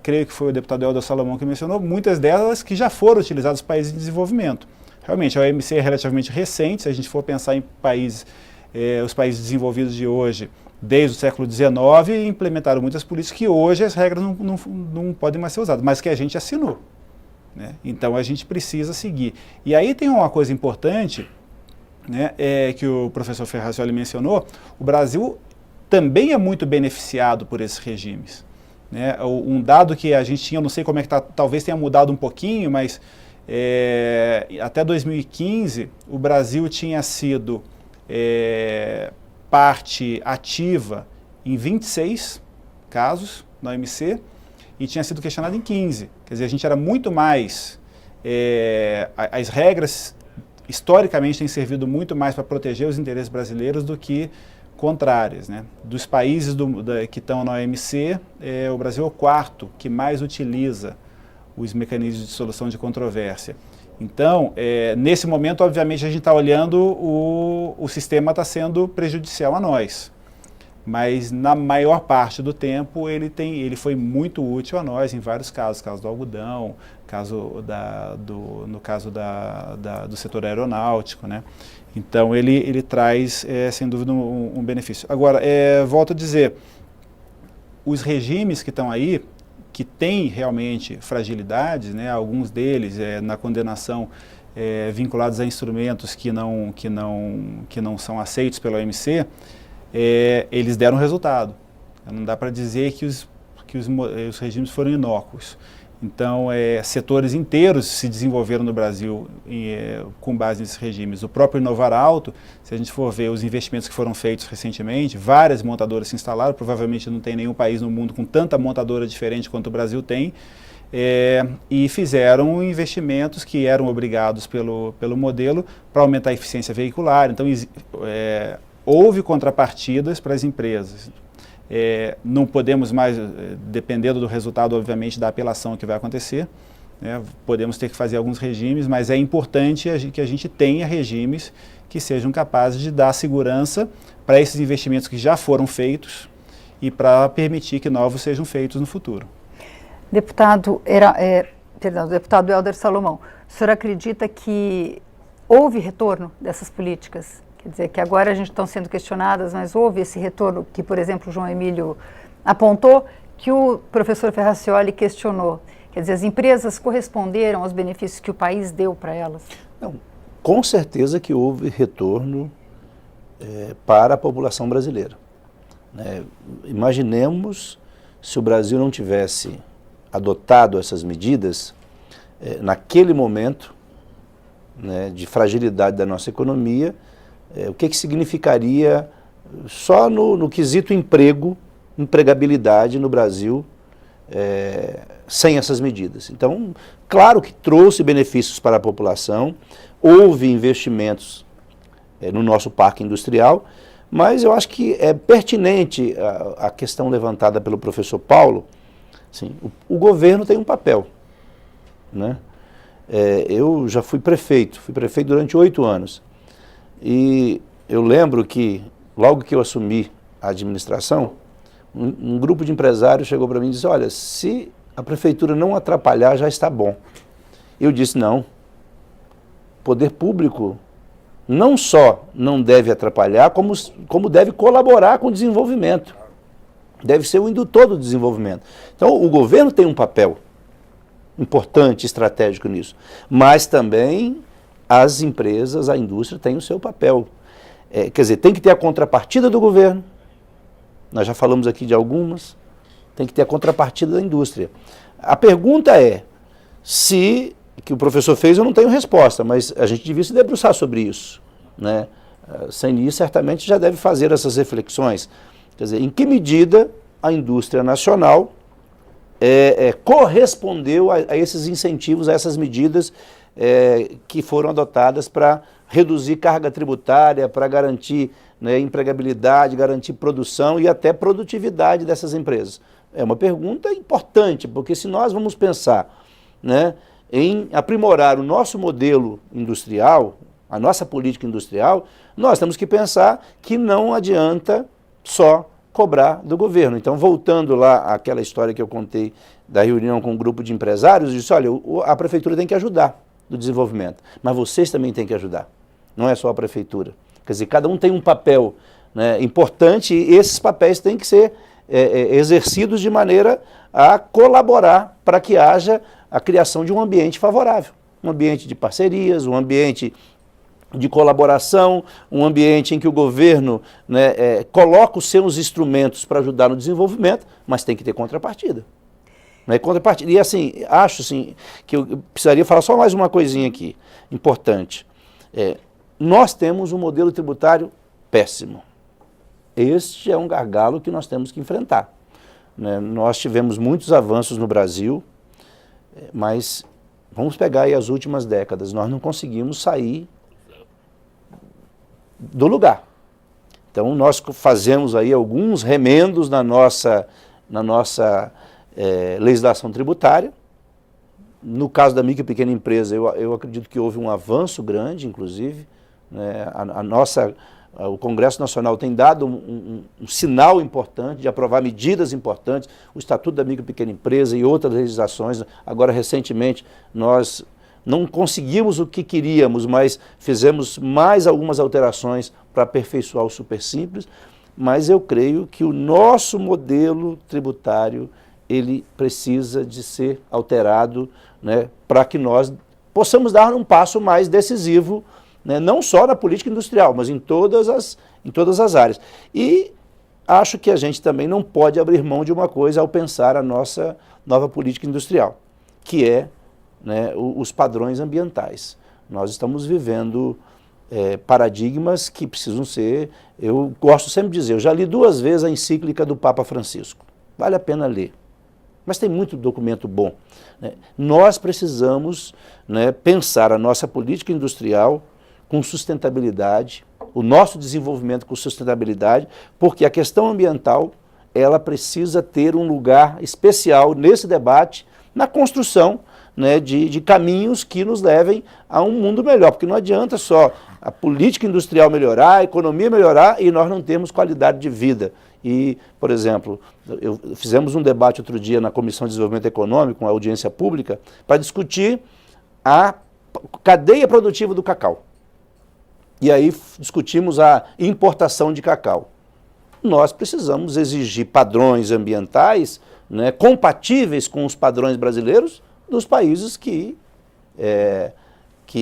creio que foi o deputado Helder Salomão que mencionou, muitas delas que já foram utilizadas nos países em desenvolvimento. Realmente, a OMC é relativamente recente, se a gente for pensar em os países desenvolvidos de hoje, desde o século XIX, implementaram muitas políticas que hoje as regras não podem mais ser usadas, mas que a gente assinou, né? Então a gente precisa seguir. E aí tem uma coisa importante, né, que o professor Ferracioli mencionou, o Brasil também é muito beneficiado por esses regimes, né? Um dado que a gente tinha, não sei como é que está, talvez tenha mudado um pouquinho, mas até 2015 o Brasil tinha sido parte ativa em 26 casos na OMC e tinha sido questionado em 15. Quer dizer, a gente era muito mais... as regras, historicamente, têm servido muito mais para proteger os interesses brasileiros do que contrárias, né? Dos países que estão na OMC, o Brasil é o quarto que mais utiliza os mecanismos de solução de controvérsia. Então, nesse momento, obviamente, a gente está olhando o sistema está sendo prejudicial a nós. mas na maior parte do tempo ele foi muito útil a nós em vários casos, caso do algodão, no caso do setor aeronáutico, né? Então ele traz, sem dúvida, um benefício. Agora, volto a dizer, os regimes que estão aí, que têm realmente fragilidades, né, alguns deles na condenação vinculados a instrumentos que não são aceitos pela OMC, eles deram resultado. Não dá para dizer que os regimes foram inócuos. Então, setores inteiros se desenvolveram no Brasil com base nesses regimes. O próprio Inovar Alto, se a gente for ver os investimentos que foram feitos recentemente, várias montadoras se instalaram, provavelmente não tem nenhum país no mundo com tanta montadora diferente quanto o Brasil tem, e fizeram investimentos que eram obrigados pelo modelo para aumentar a eficiência veicular. Então, houve contrapartidas para as empresas. Não podemos mais, dependendo do resultado, obviamente, da apelação que vai acontecer, né? Podemos ter que fazer alguns regimes, mas é importante que a gente tenha regimes que sejam capazes de dar segurança para esses investimentos que já foram feitos e para permitir que novos sejam feitos no futuro. Deputado Helder Salomão, o senhor acredita que houve retorno dessas políticas? Quer dizer, que agora a gente estão sendo questionadas, mas houve esse retorno que, por exemplo, o João Emílio apontou, que o professor Ferracioli questionou. Quer dizer, as empresas corresponderam aos benefícios que o país deu para elas? Não, com certeza que houve retorno para a população brasileira. Imaginemos se o Brasil não tivesse adotado essas medidas, naquele momento, né, de fragilidade da nossa economia, o que significaria só no quesito emprego, empregabilidade no Brasil, sem essas medidas. Então, claro que trouxe benefícios para a população, houve investimentos no nosso parque industrial, mas eu acho que é pertinente a questão levantada pelo professor Paulo. Assim, o governo tem um papel, né? Eu já fui prefeito durante 8 anos. E eu lembro que, logo que eu assumi a administração, um grupo de empresários chegou para mim e disse: olha, se a prefeitura não atrapalhar, já está bom. Eu disse: não, o poder público não só não deve atrapalhar, como deve colaborar com o desenvolvimento. Deve ser o indutor do desenvolvimento. Então, o governo tem um papel importante, estratégico nisso, mas também as empresas, a indústria tem o seu papel. Quer dizer, tem que ter a contrapartida do governo, nós já falamos aqui de algumas, tem que ter a contrapartida da indústria. A pergunta que o professor fez, eu não tenho resposta, mas a gente devia se debruçar sobre isso, né? Sem isso, certamente já deve fazer essas reflexões. Quer dizer, em que medida a indústria nacional correspondeu a esses incentivos, a essas medidas que foram adotadas para reduzir carga tributária, para garantir, né, empregabilidade, garantir produção e até produtividade dessas empresas. É uma pergunta importante, porque se nós vamos pensar, né, em aprimorar o nosso modelo industrial, a nossa política industrial, nós temos que pensar que não adianta só cobrar do governo. Então, voltando lá àquela história que eu contei da reunião com um grupo de empresários, eu disse: olha, a prefeitura tem que ajudar do desenvolvimento, mas vocês também têm que ajudar, não é só a prefeitura. Quer dizer, cada um tem um papel, né, importante, e esses papéis têm que ser exercidos de maneira a colaborar para que haja a criação de um ambiente favorável, um ambiente de parcerias, um ambiente de colaboração, um ambiente em que o governo, né, coloca os seus instrumentos para ajudar no desenvolvimento, mas tem que ter contrapartida. Né? Contrapartida. E assim, acho assim, que eu precisaria falar só mais uma coisinha aqui, importante. Nós temos um modelo tributário péssimo. Este é um gargalo que nós temos que enfrentar. Né? Nós tivemos muitos avanços no Brasil, mas vamos pegar aí as últimas décadas, nós não conseguimos sair do lugar. Então, nós fazemos aí alguns remendos na nossa legislação tributária. No caso da micro e pequena empresa, eu acredito que houve um avanço grande, inclusive, né? O Congresso Nacional tem dado um sinal importante de aprovar medidas importantes, o Estatuto da Micro e Pequena Empresa e outras legislações. Agora, recentemente, nós não conseguimos o que queríamos, mas fizemos mais algumas alterações para aperfeiçoar o Supersimples, mas eu creio que o nosso modelo tributário ele precisa de ser alterado, né, para que nós possamos dar um passo mais decisivo, né, não só na política industrial, mas em todas as áreas. E acho que a gente também não pode abrir mão de uma coisa ao pensar a nossa nova política industrial, que é, né, os padrões ambientais. Nós estamos vivendo paradigmas que precisam ser, eu gosto sempre de dizer, eu já li 2 vezes a encíclica do Papa Francisco, vale a pena ler, mas tem muito documento bom, né? Nós precisamos, né, pensar a nossa política industrial com sustentabilidade, o nosso desenvolvimento com sustentabilidade, porque a questão ambiental, ela precisa ter um lugar especial nesse debate, na construção, né, de caminhos que nos levem a um mundo melhor, porque não adianta só a política industrial melhorar, a economia melhorar e nós não temos qualidade de vida. E, por exemplo, fizemos um debate outro dia na Comissão de Desenvolvimento Econômico, uma audiência pública, para discutir a cadeia produtiva do cacau. E aí discutimos a importação de cacau. Nós precisamos exigir padrões ambientais, né, compatíveis com os padrões brasileiros dos países que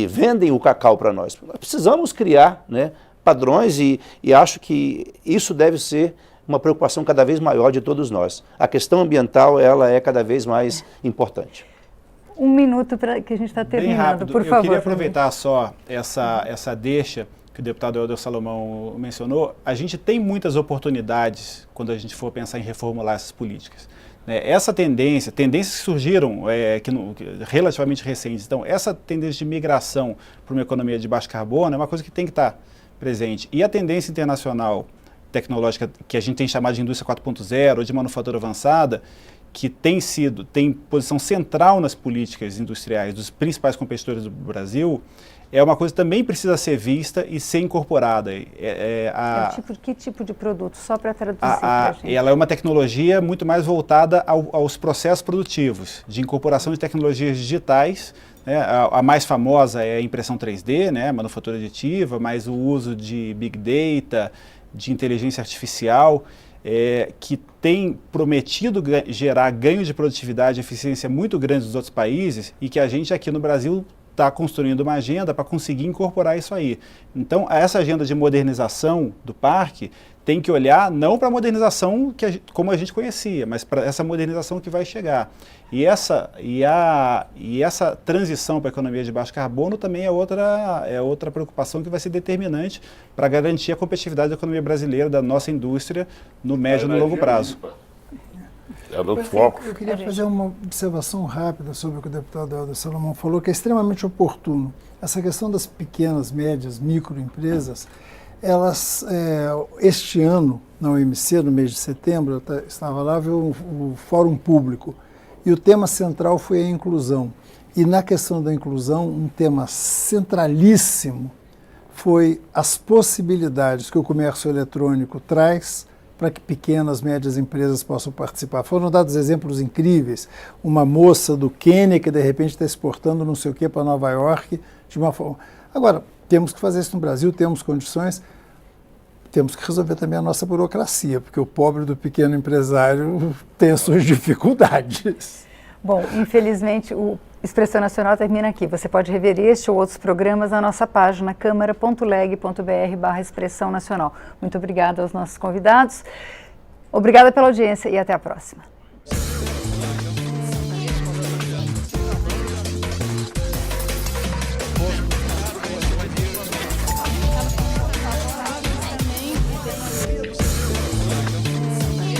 vendem o cacau para nós. Nós precisamos criar, né, padrões e acho que isso deve ser uma preocupação cada vez maior de todos nós. A questão ambiental, ela é cada vez mais importante. 1 minuto para que a gente está terminando, bem rápido, por favor. Eu queria aproveitar só essa deixa que o deputado Helder Salomão mencionou. A gente tem muitas oportunidades quando a gente for pensar em reformular essas políticas. Essa tendências que surgiram relativamente recentes, então essa tendência de migração para uma economia de baixo carbono é uma coisa que tem que estar presente. E a tendência internacional tecnológica, que a gente tem chamado de indústria 4.0 ou de manufatura avançada, que tem posição central nas políticas industriais dos principais competidores do Brasil, é uma coisa que também precisa ser vista e ser incorporada. Que tipo de produto? Só para traduzir para a gente. Ela é uma tecnologia muito mais voltada aos processos produtivos, de incorporação de tecnologias digitais, né? A mais famosa é a impressão 3D, né? A manufatura aditiva, mas o uso de Big Data, de inteligência artificial, que tem prometido gerar ganho de produtividade e eficiência muito grandes dos outros países e que a gente aqui no Brasil está construindo uma agenda para conseguir incorporar isso aí. Então, essa agenda de modernização do parque tem que olhar não para a modernização como a gente conhecia, mas para essa modernização que vai chegar. E essa transição para a economia de baixo carbono também é outra preocupação que vai ser determinante para garantir a competitividade da economia brasileira, da nossa indústria, no médio e no longo prazo. Eu queria fazer uma observação rápida sobre o que o deputado Helder Salomão falou, que é extremamente oportuno. Essa questão das pequenas, médias, microempresas, elas, este ano, na OMC, no mês de setembro, eu estava lá, vi o Fórum Público, e o tema central foi a inclusão. E na questão da inclusão, um tema centralíssimo foi as possibilidades que o comércio eletrônico traz para que pequenas, médias empresas possam participar. Foram dados exemplos incríveis. Uma moça do Quênia que de repente está exportando não sei o que para Nova York de uma forma. Agora, temos que fazer isso no Brasil, temos condições, temos que resolver também a nossa burocracia, porque o pobre do pequeno empresário tem as suas dificuldades. Bom, infelizmente o Expressão Nacional termina aqui. Você pode rever este ou outros programas na nossa página câmara.leg.br/Expressão Nacional. Muito obrigada aos nossos convidados. Obrigada pela audiência e até a próxima.